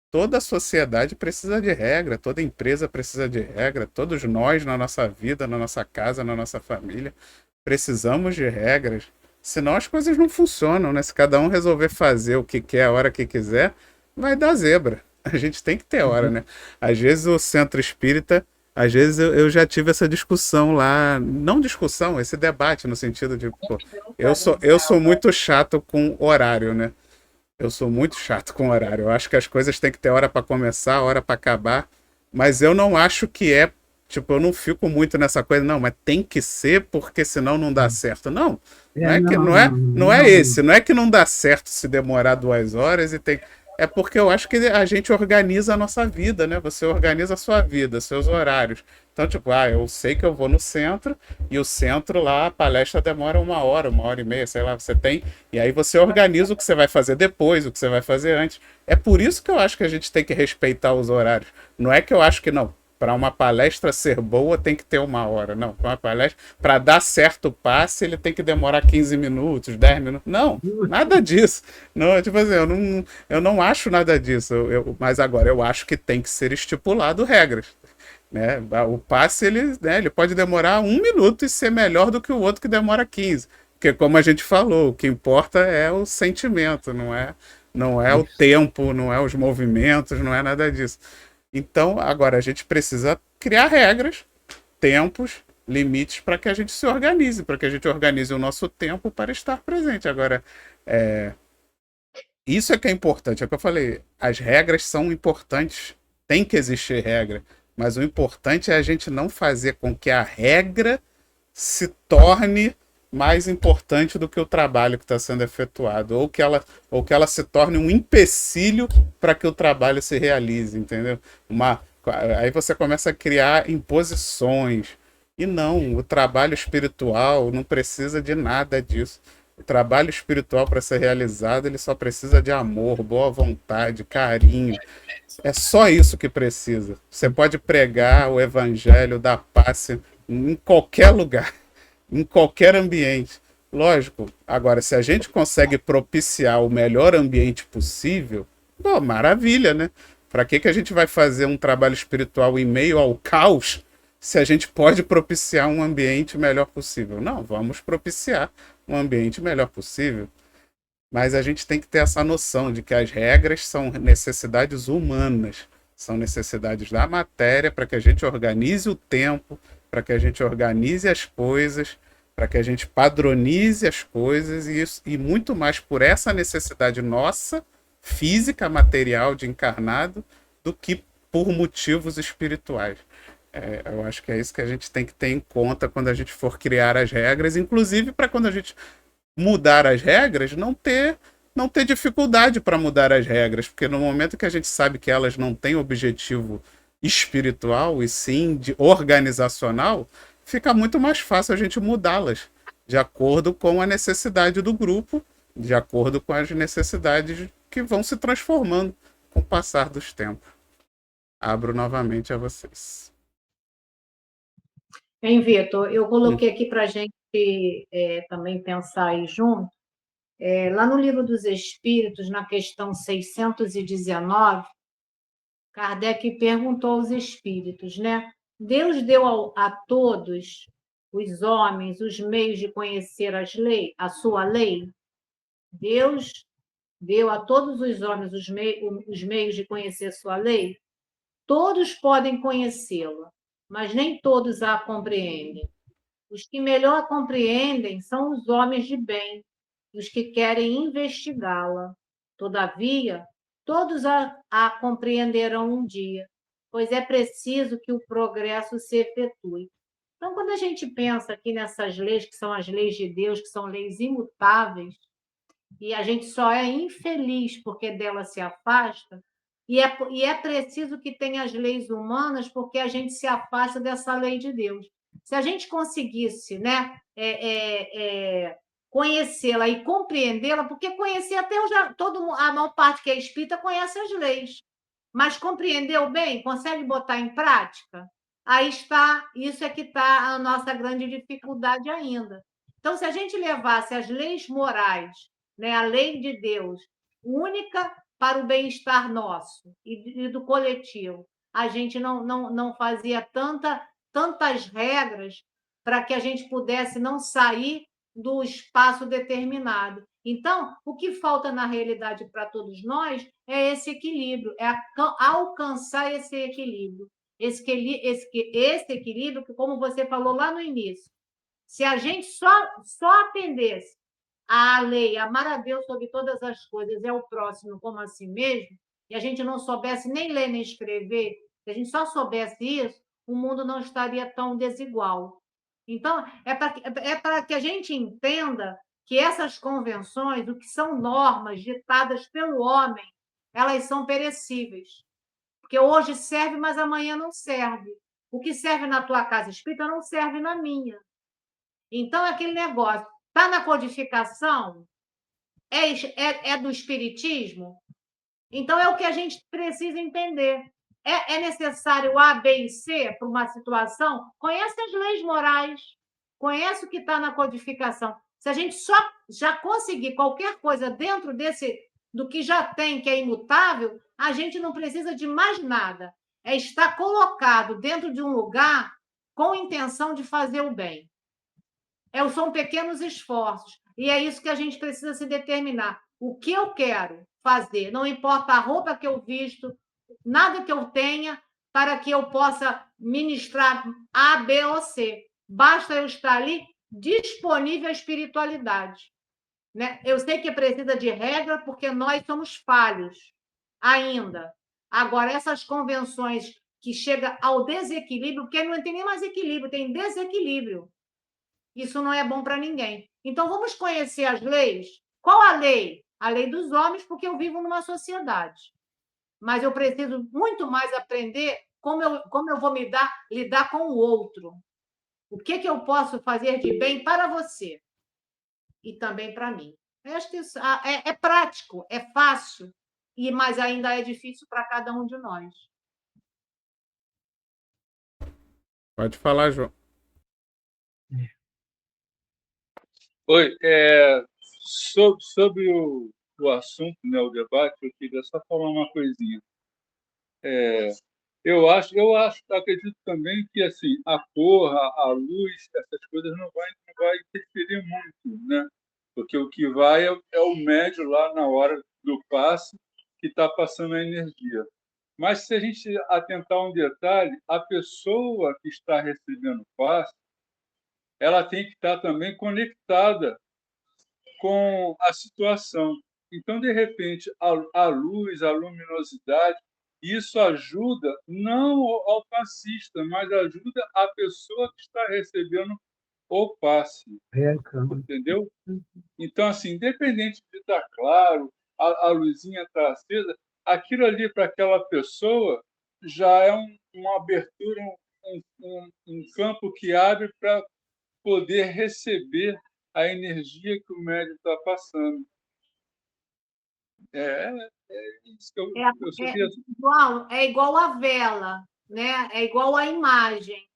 Toda a sociedade precisa de regra, toda empresa precisa de regra, todos nós na nossa vida, na nossa casa, na nossa família, precisamos de regras. Senão as coisas não funcionam, né? Se cada um resolver fazer o que quer, a hora que quiser, vai dar zebra. A gente tem que ter hora, né? Às vezes o centro espírita, às vezes eu já tive essa discussão lá, não discussão, esse debate no sentido de, pô, eu sou muito chato com horário, né? Eu sou muito chato com horário. Eu acho que as coisas têm que ter hora para começar, hora para acabar, mas eu não acho que tipo, eu não fico muito nessa coisa, não, mas tem que ser porque senão não dá certo. Não, não é esse, não é que não dá certo se demorar 2 horas e tem. É porque eu acho que a gente organiza a nossa vida, né? Você organiza a sua vida, seus horários. Então, tipo, eu sei que eu vou no centro, e o centro lá, a palestra demora 1 hora, 1h30, sei lá, você tem. E aí você organiza o que você vai fazer depois, o que você vai fazer antes. É por isso que eu acho que a gente tem que respeitar os horários. Não é que eu acho que não. Para uma palestra ser boa, tem que ter 1 hora. Não, para uma palestra, para dar certo passe, ele tem que demorar 15 minutos, 10 minutos. Não, nada disso. Não, tipo assim, eu não acho nada disso. Mas agora, eu acho que tem que ser estipulado regras, né? O passe, ele pode demorar 1 minuto e ser melhor do que o outro que demora 15. Porque como a gente falou, o que importa é o sentimento, não é o Isso. tempo, não é os movimentos, não é nada disso. Então, agora a gente precisa criar regras, tempos, limites para que a gente se organize, para que a gente organize o nosso tempo para estar presente. Agora, isso é que é importante, é o que eu falei. As regras são importantes, tem que existir regra, mas o importante é a gente não fazer com que a regra se torne mais importante do que o trabalho que está sendo efetuado, ou que ela se torne um empecilho para que o trabalho se realize, entendeu? Aí você começa a criar imposições. E não, o trabalho espiritual não precisa de nada disso. O trabalho espiritual, para ser realizado, ele só precisa de amor, boa vontade, carinho. É só isso que precisa. Você pode pregar o evangelho da paz em qualquer lugar, em qualquer ambiente. Lógico, agora, se a gente consegue propiciar o melhor ambiente possível, pô, maravilha, né? Para que a gente vai fazer um trabalho espiritual em meio ao caos se a gente pode propiciar um ambiente melhor possível? Não, vamos propiciar um ambiente melhor possível. Mas a gente tem que ter essa noção de que as regras são necessidades humanas, são necessidades da matéria para que a gente organize o tempo, para que a gente organize as coisas, para que a gente padronize as coisas e muito mais por essa necessidade nossa, física, material, de encarnado, do que por motivos espirituais. Eu acho que é isso que a gente tem que ter em conta quando a gente for criar as regras, inclusive para quando a gente mudar as regras, não ter dificuldade para mudar as regras, porque no momento que a gente sabe que elas não têm objetivo espiritual e sim de organizacional, fica muito mais fácil a gente mudá-las de acordo com a necessidade do grupo, de acordo com as necessidades que vão se transformando com o passar dos tempos. Abro novamente a vocês. Hein, Vitor? Eu coloquei aqui para a gente também pensar aí junto. Lá no Livro dos Espíritos, na questão 619, Kardec perguntou aos espíritos, né? Deus deu a todos os homens os meios de conhecer a sua lei? Deus deu a todos os homens os meios de conhecer sua lei? Todos podem conhecê-la, mas nem todos a compreendem. Os que melhor a compreendem são os homens de bem, os que querem investigá-la. Todavia, todos a compreenderão um dia, pois é preciso que o progresso se efetue. Então, quando a gente pensa aqui nessas leis, que são as leis de Deus, que são leis imutáveis, e a gente só é infeliz porque dela se afasta, e é preciso que tenha as leis humanas porque a gente se afasta dessa lei de Deus. Se a gente conseguisse, né, conhecê-la e compreendê-la, porque conhecer até a maior parte que é espírita conhece as leis, mas compreendeu bem, consegue botar em prática? Aí está, isso é que está a nossa grande dificuldade ainda. Então, se a gente levasse as leis morais, né, a lei de Deus, única para o bem-estar nosso e do coletivo, a gente não fazia tantas regras para que a gente pudesse não sair do espaço determinado. Então, o que falta na realidade para todos nós é esse equilíbrio, é alcançar esse equilíbrio. Esse equilíbrio que, como você falou lá no início, se a gente só atendesse à lei, amar a Deus sobre todas as coisas, é o próximo como a si mesmo, e a gente não soubesse nem ler nem escrever, se a gente só soubesse isso, o mundo não estaria tão desigual. Então, é para que a gente entenda que essas convenções, o que são normas ditadas pelo homem, elas são perecíveis. Porque hoje serve, mas amanhã não serve. O que serve na tua casa espírita não serve na minha. Então, é aquele negócio. Está na codificação? É do espiritismo? Então, é o que a gente precisa entender. É necessário A, B e C para uma situação? Conhece as leis morais, conhece o que está na codificação. Se a gente só já conseguir qualquer coisa dentro do que já tem, que é imutável, a gente não precisa de mais nada. É estar colocado dentro de um lugar com intenção de fazer o bem. São pequenos esforços. E é isso que a gente precisa se determinar. O que eu quero fazer? Não importa a roupa que eu visto, nada que eu tenha, para que eu possa ministrar A, B ou C. Basta eu estar ali disponível à espiritualidade. Né? Eu sei que precisa de regra, porque nós somos falhos ainda. Agora, essas convenções que chegam ao desequilíbrio, porque não tem nem mais equilíbrio, tem desequilíbrio. Isso não é bom para ninguém. Então, vamos conhecer as leis. Qual a lei? A lei dos homens, porque eu vivo numa sociedade. Mas eu preciso muito mais aprender como eu vou lidar com o outro. O que eu posso fazer de bem para você e também para mim. Eu acho que isso é prático, é fácil, mas ainda é difícil para cada um de nós. Pode falar, João. Oi, sobre o assunto, né, o debate, eu queria só falar uma coisinha. Eu acredito também que assim, a cor, a luz, essas coisas não vai interferir muito, né? Porque o que vai é o médio lá na hora do passe que está passando a energia. Mas se a gente atentar um detalhe, a pessoa que está recebendo o passe, ela tem que estar também conectada com a situação. Então, de repente, a luz, a luminosidade, isso ajuda não ao passista, mas ajuda a pessoa que está recebendo o passe. Entendeu? Então, assim, independente de estar claro, a luzinha está acesa, aquilo ali para aquela pessoa já é uma abertura, um campo que abre para poder receber a energia que o médium está passando. É isso que eu sabia. É igual a vela, né? É igual a imagem.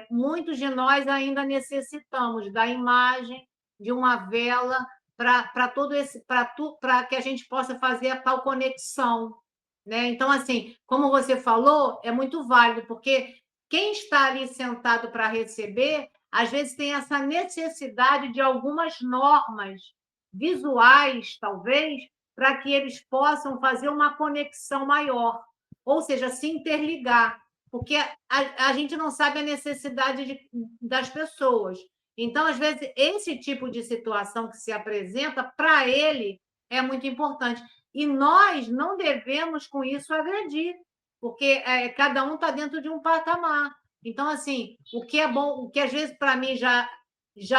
Muitos de nós ainda necessitamos da imagem de uma vela para que a gente possa fazer a tal conexão, né? Então, assim, como você falou, é muito válido, porque quem está ali sentado para receber, às vezes tem essa necessidade de algumas normas visuais, talvez, para que eles possam fazer uma conexão maior, ou seja, se interligar, porque a gente não sabe a necessidade das pessoas. Então, às vezes, esse tipo de situação que se apresenta, para ele, é muito importante. E nós não devemos, com isso, agredir, porque cada um está dentro de um patamar. Então, assim, o que é bom, o que às vezes para mim já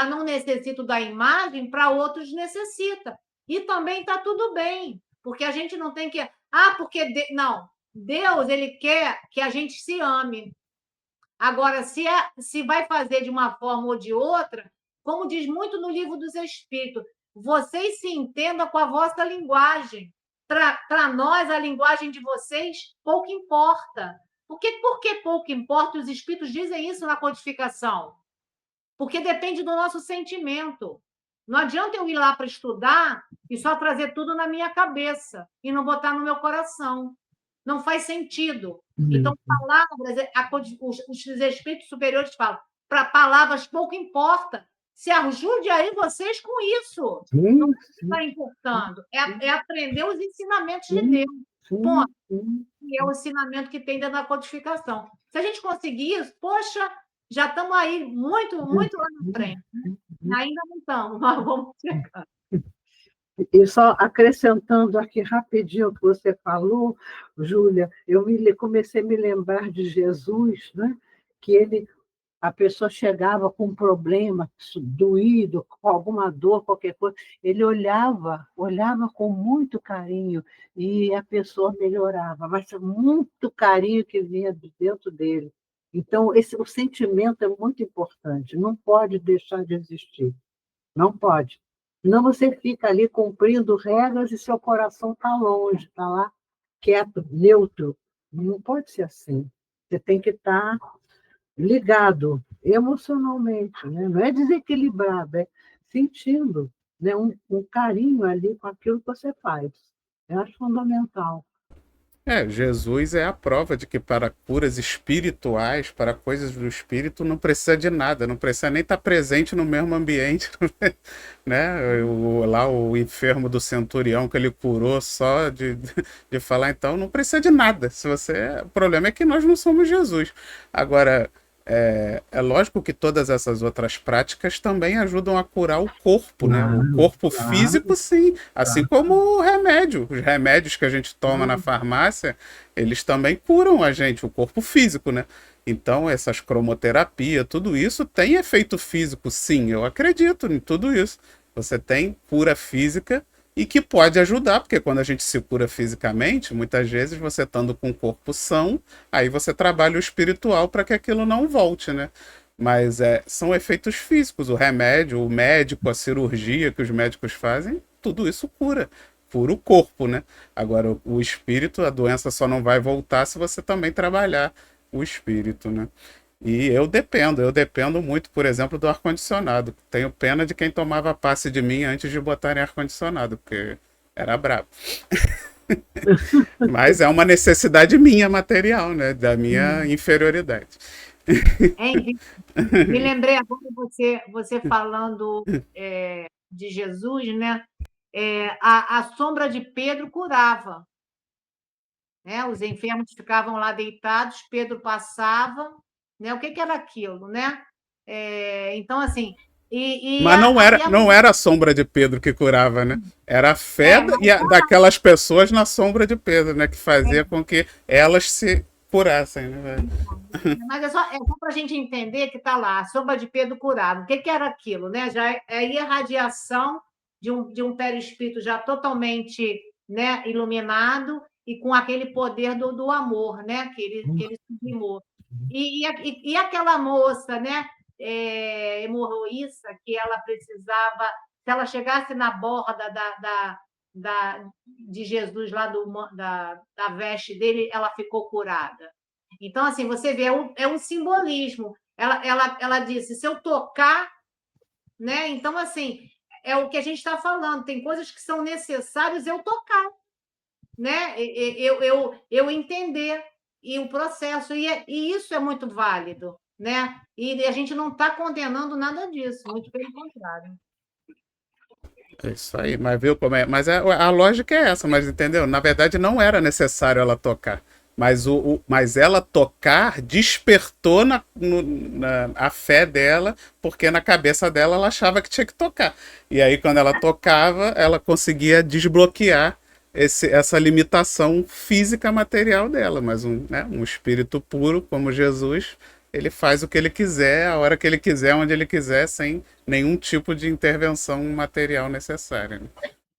não necessito da imagem, para outros necessita. E também está tudo bem, porque a gente não tem que. Não. Deus, ele quer que a gente se ame. Agora, se vai fazer de uma forma ou de outra, como diz muito no Livro dos Espíritos, vocês se entendam com a vossa linguagem. Para nós, a linguagem de vocês pouco importa. Por que pouco importa? Os Espíritos dizem isso na codificação. Porque depende do nosso sentimento. Não adianta eu ir lá para estudar e só trazer tudo na minha cabeça e não botar no meu coração. Não faz sentido. Então, palavras, os espíritos superiores falam, para palavras pouco importa. Se ajude aí vocês com isso. Não está importando. É aprender os ensinamentos de Deus. Ponto. E é o ensinamento que tem dentro da codificação. Se a gente conseguir isso, poxa, já estamos aí muito, muito lá na frente. Ainda não estamos, mas vamos chegar. E só acrescentando aqui rapidinho o que você falou, Júlia, eu comecei a me lembrar de Jesus, né? Que a pessoa chegava com um problema, doído, com alguma dor, qualquer coisa, ele olhava com muito carinho e a pessoa melhorava, mas muito carinho que vinha de dentro dele. Então, o sentimento é muito importante, não pode deixar de existir, não pode. Senão você fica ali cumprindo regras e seu coração está longe, está lá quieto, neutro. Não pode ser assim. Você tem que estar ligado emocionalmente, né? Não é desequilibrado, é sentindo, né? um carinho ali com aquilo que você faz. Eu acho fundamental. Jesus é a prova de que para curas espirituais, para coisas do espírito, não precisa de nada, não precisa nem estar presente no mesmo ambiente, né? Lá o enfermo do centurião que ele curou só de falar, então não precisa de nada. Se você, o problema é que nós não somos Jesus. Agora, é lógico que todas essas outras práticas também ajudam a curar o corpo, né? O Claro, corpo claro, físico, sim. Assim claro. como o remédio. Os remédios que a gente toma na farmácia, eles também curam a gente, o corpo físico, né? Então, essas cromoterapia, tudo isso tem efeito físico, sim. Eu acredito em tudo isso. Você tem cura física e que pode ajudar, porque quando a gente se cura fisicamente, muitas vezes você estando com o corpo são, aí você trabalha o espiritual para que aquilo não volte, né? Mas são efeitos físicos, o remédio, o médico, a cirurgia que os médicos fazem, tudo isso cura o corpo, né? Agora, o espírito, a doença só não vai voltar se você também trabalhar o espírito, né? E eu dependo muito, por exemplo, do ar-condicionado. Tenho pena de quem tomava passe de mim antes de botar em ar-condicionado, porque era brabo. Mas é uma necessidade minha material, né? Da minha inferioridade. Hein, me lembrei agora você falando de Jesus, né? A sombra de Pedro curava, né? Os enfermos ficavam lá deitados, Pedro passava, né? O que que era aquilo, né? Então, assim, Mas não era a sombra de Pedro que curava, né? Era a fé mas daquelas pessoas na sombra de Pedro, né? Que fazia com que elas se curassem, né? Mas é só para a gente entender que está lá, a sombra de Pedro curado. O que, que era aquilo? Né? Já é a irradiação de um perispírito já totalmente, né, iluminado e com aquele poder do amor, né, que ele sublimou. E aquela moça, né, hemorroíça, que ela precisava, se ela chegasse na borda de Jesus, lá da veste dele, ela ficou curada. Então, assim, você vê, é um simbolismo. Ela disse, se eu tocar, né? Então, assim, é o que a gente está falando. Tem coisas que são necessárias eu tocar, né? Eu entender e o processo. E isso é muito válido, né? E a gente não está condenando nada disso, muito pelo contrário. É isso aí, mas viu como é? Mas a lógica é essa, mas entendeu? Na verdade, não era necessário ela tocar. Mas ela tocar despertou a fé dela, porque na cabeça dela ela achava que tinha que tocar. E aí, quando ela tocava, ela conseguia desbloquear essa limitação física material dela. Mas um espírito puro, como Jesus, ele faz o que ele quiser, a hora que ele quiser, onde ele quiser, sem nenhum tipo de intervenção material necessária, né?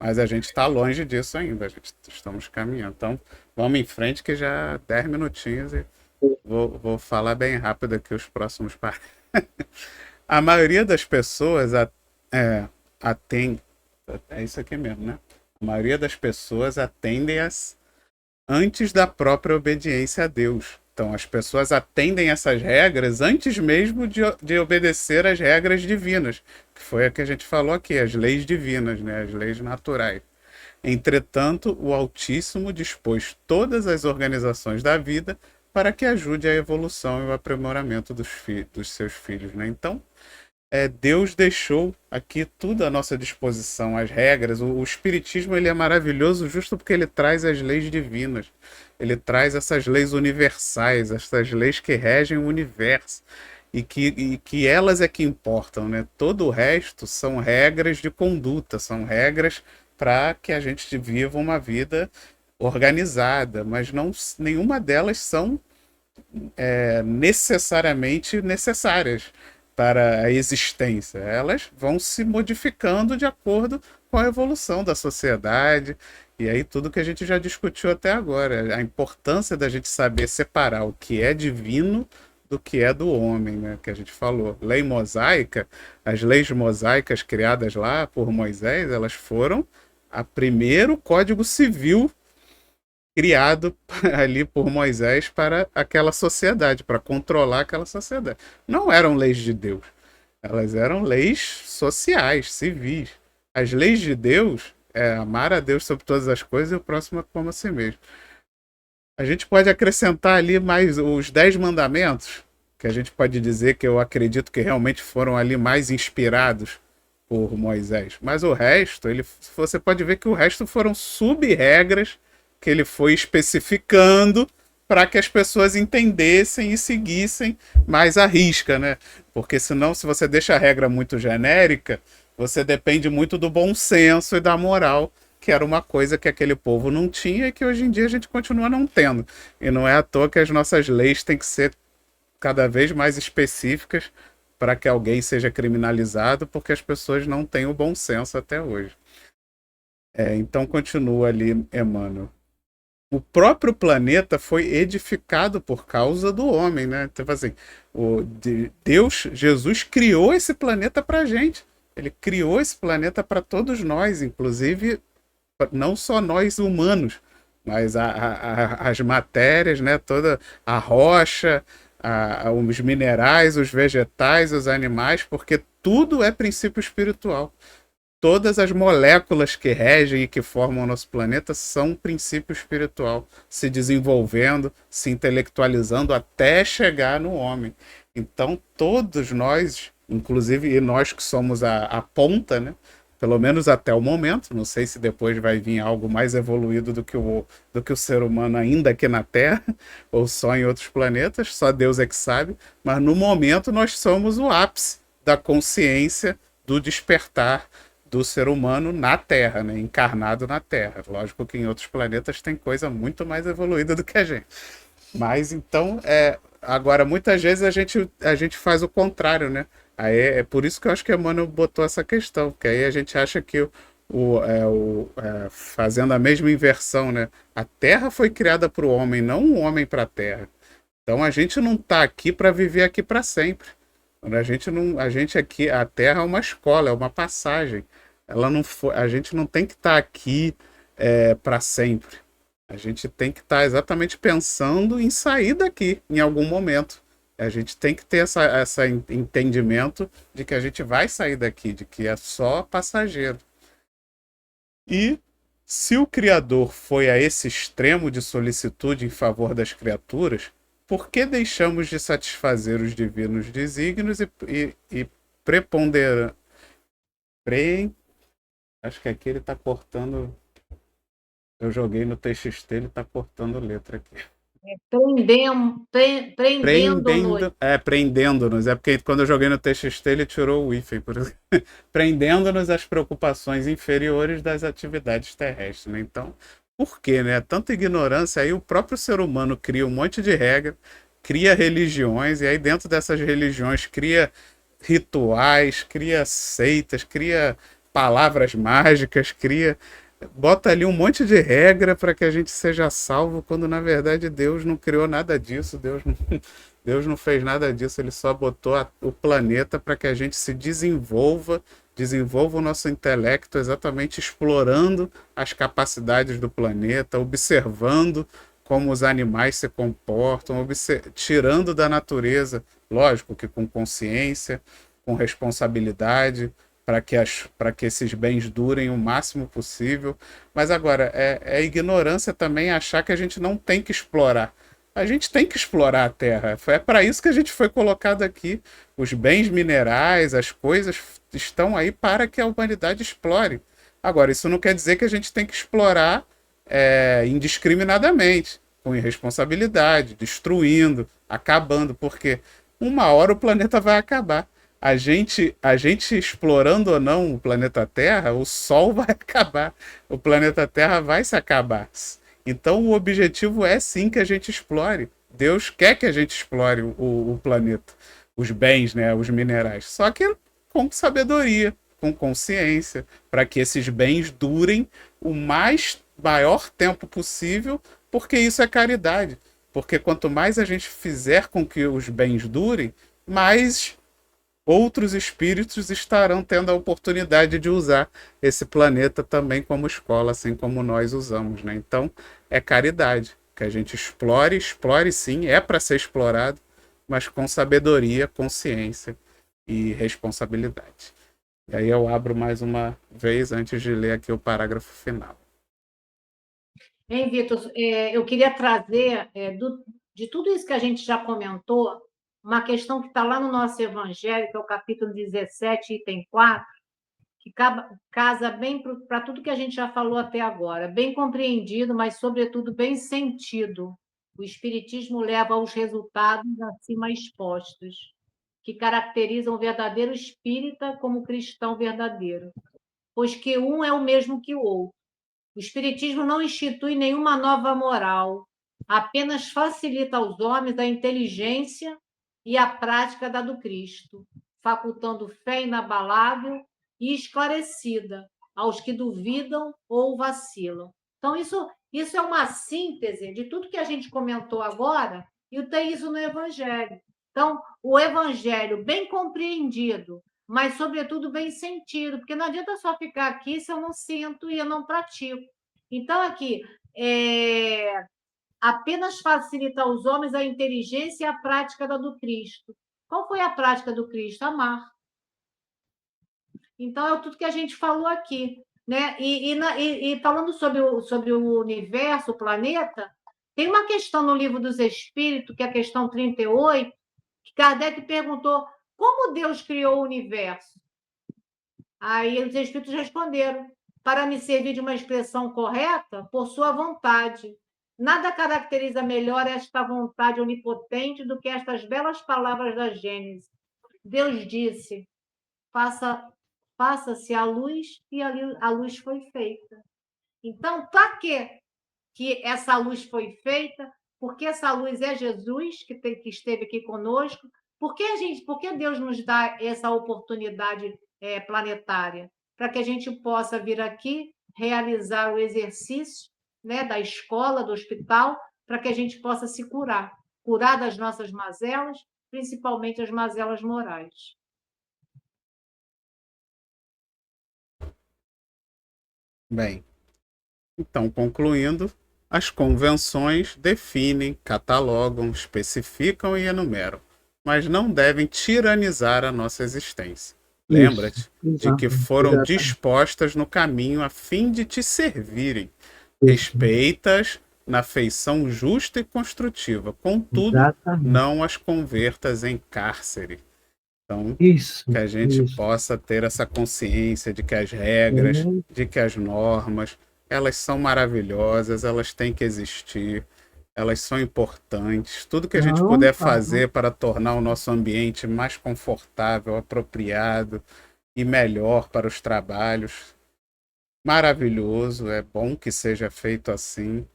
Mas a gente está longe disso ainda, a gente estamos caminhando. Então, vamos em frente que já 10 minutinhos e vou falar bem rápido aqui os próximos parágrafos. A maioria das pessoas atende. É isso aqui mesmo, né? A maioria das pessoas atendem-as antes da própria obediência a Deus. Então, as pessoas atendem essas regras antes mesmo de obedecer às regras divinas, que foi a que a gente falou aqui, as leis divinas, né? As leis naturais. Entretanto, o Altíssimo dispôs todas as organizações da vida para que ajude a evolução e o aprimoramento dos seus filhos, né? Então, Deus deixou aqui tudo à nossa disposição, as regras. O Espiritismo ele é maravilhoso justo porque ele traz as leis divinas. Ele traz essas leis universais, essas leis que regem o universo. E que elas é que importam, né? Todo o resto são regras de conduta, são regras para que a gente viva uma vida organizada, mas nenhuma delas são necessariamente necessárias para a existência. Elas vão se modificando de acordo com a evolução da sociedade. E aí tudo que a gente já discutiu até agora, a importância da gente saber separar o que é divino do que é do homem, né? Que a gente falou. Lei mosaica, as leis mosaicas criadas lá por Moisés, elas foram a primeiro código civil criado ali por Moisés para aquela sociedade, para controlar aquela sociedade. Não eram leis de Deus, elas eram leis sociais, civis. As leis de Deus é amar a Deus sobre todas as coisas e o próximo é como a si mesmo. A gente pode acrescentar ali mais os 10 mandamentos, que a gente pode dizer que eu acredito que realmente foram ali mais inspirados por Moisés. Mas o resto, você pode ver que o resto foram sub-regras que ele foi especificando para que as pessoas entendessem e seguissem mais à risca, né? Porque senão, se você deixa a regra muito genérica, você depende muito do bom senso e da moral, que era uma coisa que aquele povo não tinha e que hoje em dia a gente continua não tendo. E não é à toa que as nossas leis têm que ser cada vez mais específicas para que alguém seja criminalizado, porque as pessoas não têm o bom senso até hoje. Então continua ali, Emmanuel. O próprio planeta foi edificado por causa do homem, né? Então, assim, Deus, Jesus criou esse planeta para a gente. Ele criou esse planeta para todos nós, inclusive não só nós humanos, mas as matérias, né? Toda a rocha, os minerais, os vegetais, os animais, porque tudo é princípio espiritual. Todas as moléculas que regem e que formam o nosso planeta são um princípio espiritual, se desenvolvendo, se intelectualizando até chegar no homem. Então, todos nós, inclusive e nós que somos a ponta, né? Pelo menos até o momento, não sei se depois vai vir algo mais evoluído do que o ser humano ainda aqui na Terra, ou só em outros planetas, só Deus é que sabe, mas no momento nós somos o ápice da consciência, do despertar do ser humano na Terra, né? Encarnado na Terra. Lógico que em outros planetas tem coisa muito mais evoluída do que a gente. Mas então, agora muitas vezes a gente faz o contrário, né? Aí é por isso que eu acho que a Emmanuel botou essa questão, porque aí a gente acha que fazendo a mesma inversão, né? A Terra foi criada para o homem, não o homem para a Terra. Então a gente não está aqui para viver aqui para sempre. A gente aqui, a Terra é uma escola, é uma passagem. Ela não foi, a gente não tem que estar aqui para sempre. A gente tem que estar exatamente pensando em sair daqui em algum momento. A gente tem que ter essa entendimento de que a gente vai sair daqui, de que é só passageiro. E se o Criador foi a esse extremo de solicitude em favor das criaturas, por que deixamos de satisfazer os divinos desígnios e preponderar? Acho que aqui ele está cortando. Eu joguei no TXT, ele está cortando letra aqui. Prendendo-nos. Prendendo-nos. É porque quando eu joguei no TXT, ele tirou o hífen. Por isso. Prendendo-nos às preocupações inferiores das atividades terrestres. Né? Então, por quê? Né? Tanta ignorância. Aí o próprio ser humano cria um monte de regra, cria religiões, e aí dentro dessas religiões cria rituais, cria seitas, cria palavras mágicas, bota ali um monte de regra para que a gente seja salvo, quando na verdade Deus não criou nada disso, Deus não fez nada disso, ele só botou o planeta para que a gente se desenvolva o nosso intelecto exatamente explorando as capacidades do planeta, observando como os animais se comportam, tirando da natureza, lógico que com consciência, com responsabilidade, para que esses bens durem o máximo possível. Mas agora, é ignorância também achar que a gente não tem que explorar. A gente tem que explorar a Terra. É para isso que a gente foi colocado aqui. Os bens minerais, as coisas estão aí para que a humanidade explore. Agora, isso não quer dizer que a gente tem que explorar indiscriminadamente, com irresponsabilidade, destruindo, acabando, porque uma hora o planeta vai acabar. A gente explorando ou não o planeta Terra, o Sol vai acabar, o planeta Terra vai se acabar. Então o objetivo é sim que a gente explore. Deus quer que a gente explore o planeta, os bens, né, os minerais. Só que com sabedoria, com consciência, para que esses bens durem o maior tempo possível, porque isso é caridade. Porque quanto mais a gente fizer com que os bens durem, mais outros espíritos estarão tendo a oportunidade de usar esse planeta também como escola, assim como nós usamos, né? Então, é caridade, que a gente explore sim, é para ser explorado, mas com sabedoria, consciência e responsabilidade. E aí eu abro mais uma vez antes de ler aqui o parágrafo final. Hein, Vitor? Eu queria trazer, de tudo isso que a gente já comentou, uma questão que está lá no nosso Evangelho, que é o capítulo 17, item 4, que casa bem para tudo que a gente já falou até agora. Bem compreendido, mas, sobretudo, bem sentido. O Espiritismo leva aos resultados acima expostos, que caracterizam o verdadeiro espírita como cristão verdadeiro, pois que um é o mesmo que o outro. O Espiritismo não institui nenhuma nova moral, apenas facilita aos homens a inteligência e a prática da do Cristo, facultando fé inabalável e esclarecida aos que duvidam ou vacilam. Então, isso é uma síntese de tudo que a gente comentou agora, e tem isso no Evangelho. Então, o Evangelho bem compreendido, mas, sobretudo, bem sentido, porque não adianta só ficar aqui se eu não sinto e eu não pratico. Então, aqui, apenas facilita aos homens a inteligência e a prática da do Cristo. Qual foi a prática do Cristo? Amar. Então, é tudo que a gente falou aqui. Né? E falando sobre o universo, o planeta, tem uma questão no Livro dos Espíritos, que é a questão 38, que Kardec perguntou como Deus criou o universo. Aí os Espíritos responderam: para me servir de uma expressão correta, por sua vontade. Nada caracteriza melhor esta vontade onipotente do que estas belas palavras da Gênesis. Deus disse: faça-se a luz, e a luz foi feita. Então, para que essa luz foi feita? Porque essa luz é Jesus, que esteve aqui conosco. Por que Deus nos dá essa oportunidade planetária? Para que a gente possa vir aqui, realizar o exercício, né, da escola, do hospital, para que a gente possa se curar das nossas mazelas, principalmente as mazelas morais. Bem, então, concluindo, as convenções definem, catalogam, especificam e enumeram, mas não devem tiranizar a nossa existência. Lembra-te de que foram dispostas no caminho a fim de te servirem. Respeitas na feição justa e construtiva, contudo, não as convertas em cárcere. Então, que a gente possa ter essa consciência de que as regras, de que as normas, elas são maravilhosas, elas têm que existir, elas são importantes. Tudo que a gente puder fazer para tornar o nosso ambiente mais confortável, apropriado e melhor para os trabalhos, maravilhoso, é bom que seja feito assim,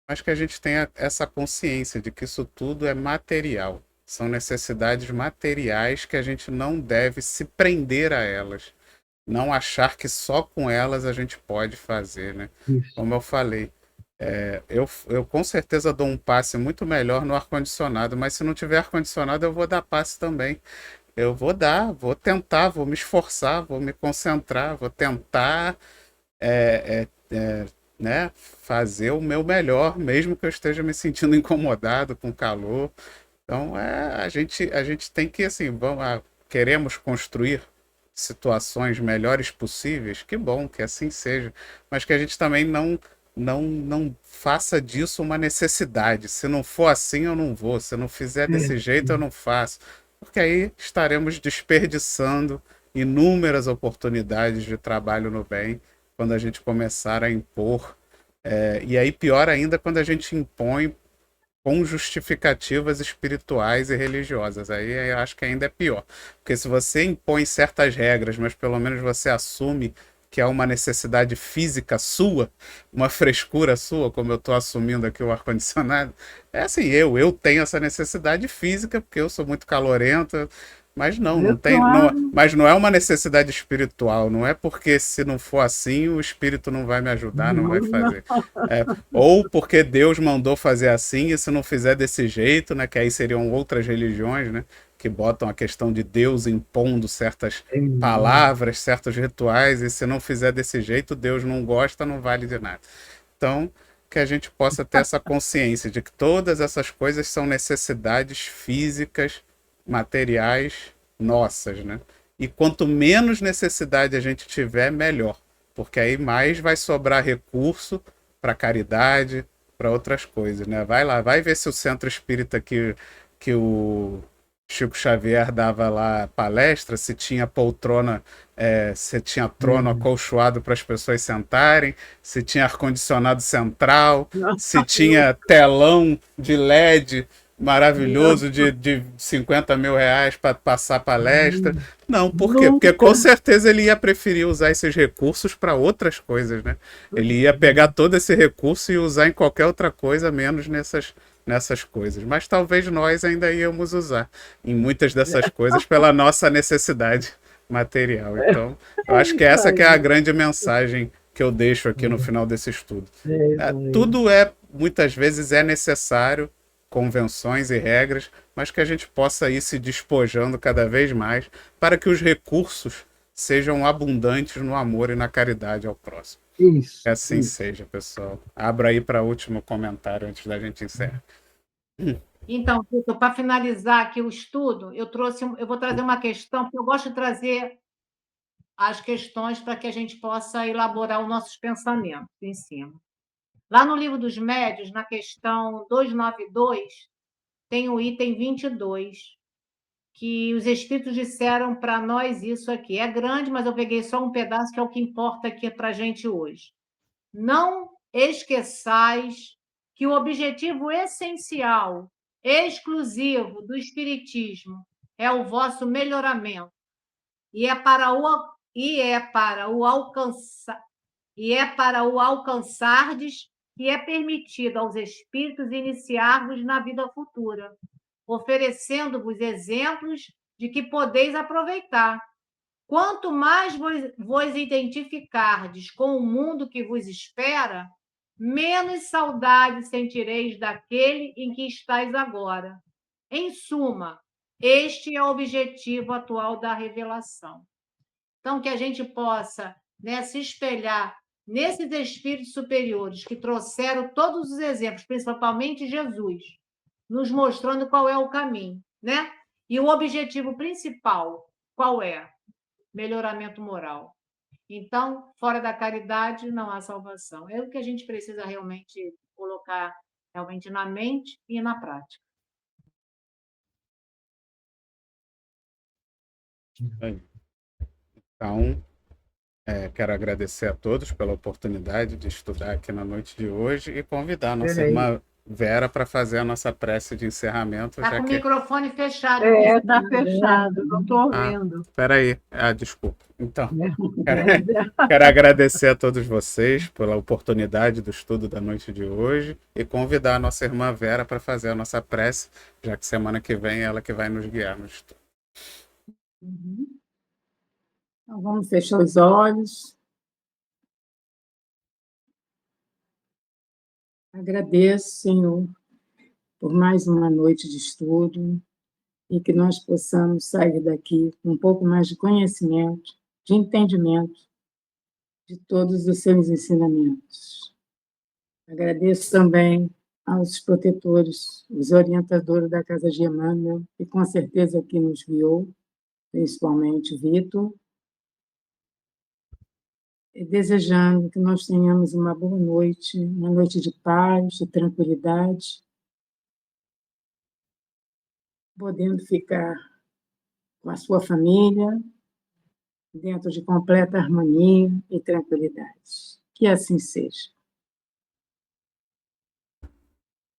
mas que a gente tenha essa consciência de que isso tudo é material. São necessidades materiais que a gente não deve se prender a elas. Não achar que só com elas a gente pode fazer, né? Como eu falei, eu com certeza dou um passe muito melhor no ar-condicionado, mas se não tiver ar-condicionado eu vou dar passe também. Eu vou tentar, vou me esforçar, vou me concentrar, vou tentar né, fazer o meu melhor, mesmo que eu esteja me sentindo incomodado com calor. Então, a gente tem que, assim, queremos construir situações melhores possíveis, que bom que assim seja, mas que a gente também não faça disso uma necessidade. Se não for assim, eu não vou. Se não fizer desse jeito, eu não faço. Porque aí estaremos desperdiçando inúmeras oportunidades de trabalho no bem quando a gente começar a impor. E aí, pior ainda, quando a gente impõe com justificativas espirituais e religiosas. Aí eu acho que ainda é pior. Porque se você impõe certas regras, mas pelo menos você assume que é uma necessidade física sua, uma frescura sua, como eu estou assumindo aqui o ar-condicionado, é assim, eu tenho essa necessidade física, porque eu sou muito calorento, mas não tem, mas não é uma necessidade espiritual, não é porque se não for assim o espírito não vai me ajudar, não vai fazer. Ou porque Deus mandou fazer assim e se não fizer desse jeito, né, que aí seriam outras religiões, né, que botam a questão de Deus impondo certas palavras, certos rituais, e se não fizer desse jeito, Deus não gosta, não vale de nada. Então, que a gente possa ter essa consciência de que todas essas coisas são necessidades físicas, materiais nossas, né? E quanto menos necessidade a gente tiver, melhor, porque aí mais vai sobrar recurso para caridade, para outras coisas, né? Vai lá, vai ver se o centro espírita que o Chico Xavier dava lá palestra, se tinha poltrona, se tinha trono acolchoado para as pessoas sentarem, se tinha ar-condicionado central, se tinha telão de LED maravilhoso de 50 mil reais para passar palestra. Não, por quê? Porque com certeza ele ia preferir usar esses recursos para outras coisas, né? Ele ia pegar todo esse recurso e usar em qualquer outra coisa, menos nessas coisas. Mas talvez nós ainda íamos usar em muitas dessas coisas pela nossa necessidade material. Então, eu acho que essa que é a grande mensagem que eu deixo aqui no final desse estudo. Tudo muitas vezes é necessário, convenções e regras, mas que a gente possa ir se despojando cada vez mais para que os recursos sejam abundantes no amor e na caridade ao próximo. Isso. Que assim seja, pessoal. Abra aí para o último comentário antes da gente encerrar. Então, Vitor, para finalizar aqui o estudo, eu vou trazer uma questão, porque eu gosto de trazer as questões para que a gente possa elaborar os nossos pensamentos em cima. Lá no Livro dos Médiuns, na questão 292, tem o item 22, que os espíritos disseram para nós isso aqui. É grande, mas eu peguei só um pedaço, que é o que importa aqui para a gente hoje. Não esqueçais que o objetivo essencial, exclusivo do Espiritismo é o vosso melhoramento, e é para o alcançardes que é permitido aos espíritos iniciar-vos na vida futura, oferecendo-vos exemplos de que podeis aproveitar. Quanto mais vos identificardes com o mundo que vos espera, menos saudade sentireis daquele em que estáis agora. Em suma, este é o objetivo atual da revelação. Então, que a gente possa, né, se espelhar nesses espíritos superiores que trouxeram todos os exemplos, principalmente Jesus, nos mostrando qual é o caminho, né? E o objetivo principal, qual é? Melhoramento moral. Então, fora da caridade, não há salvação. É o que a gente precisa realmente colocar realmente na mente e na prática. Então, quero agradecer a todos pela oportunidade de estudar aqui na noite de hoje e convidar a nossa irmã Vera para fazer a nossa prece de encerramento. Está com o microfone fechado. Está fechado, não estou ouvindo. Espera aí. Desculpa. Então, quero agradecer a todos vocês pela oportunidade do estudo da noite de hoje e convidar a nossa irmã Vera para fazer a nossa prece, já que semana que vem é ela que vai nos guiar no estudo. Então, vamos fechar os olhos. Agradeço, Senhor, por mais uma noite de estudo e que nós possamos sair daqui com um pouco mais de conhecimento, de entendimento de todos os seus ensinamentos. Agradeço também aos protetores, os orientadores da Casa de Emmanuel, que com certeza aqui nos guiou, principalmente Vitor, e desejando que nós tenhamos uma boa noite, uma noite de paz, de tranquilidade, podendo ficar com a sua família, dentro de completa harmonia e tranquilidade. Que assim seja.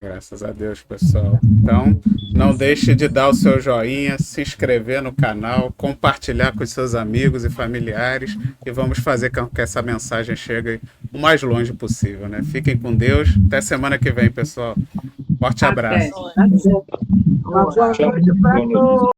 Graças a Deus, pessoal. Então, não deixe de dar o seu joinha, se inscrever no canal, compartilhar com os seus amigos e familiares e vamos fazer com que essa mensagem chegue o mais longe possível, né? Fiquem com Deus. Até semana que vem, pessoal. Forte abraço. Uma boa noite para todos.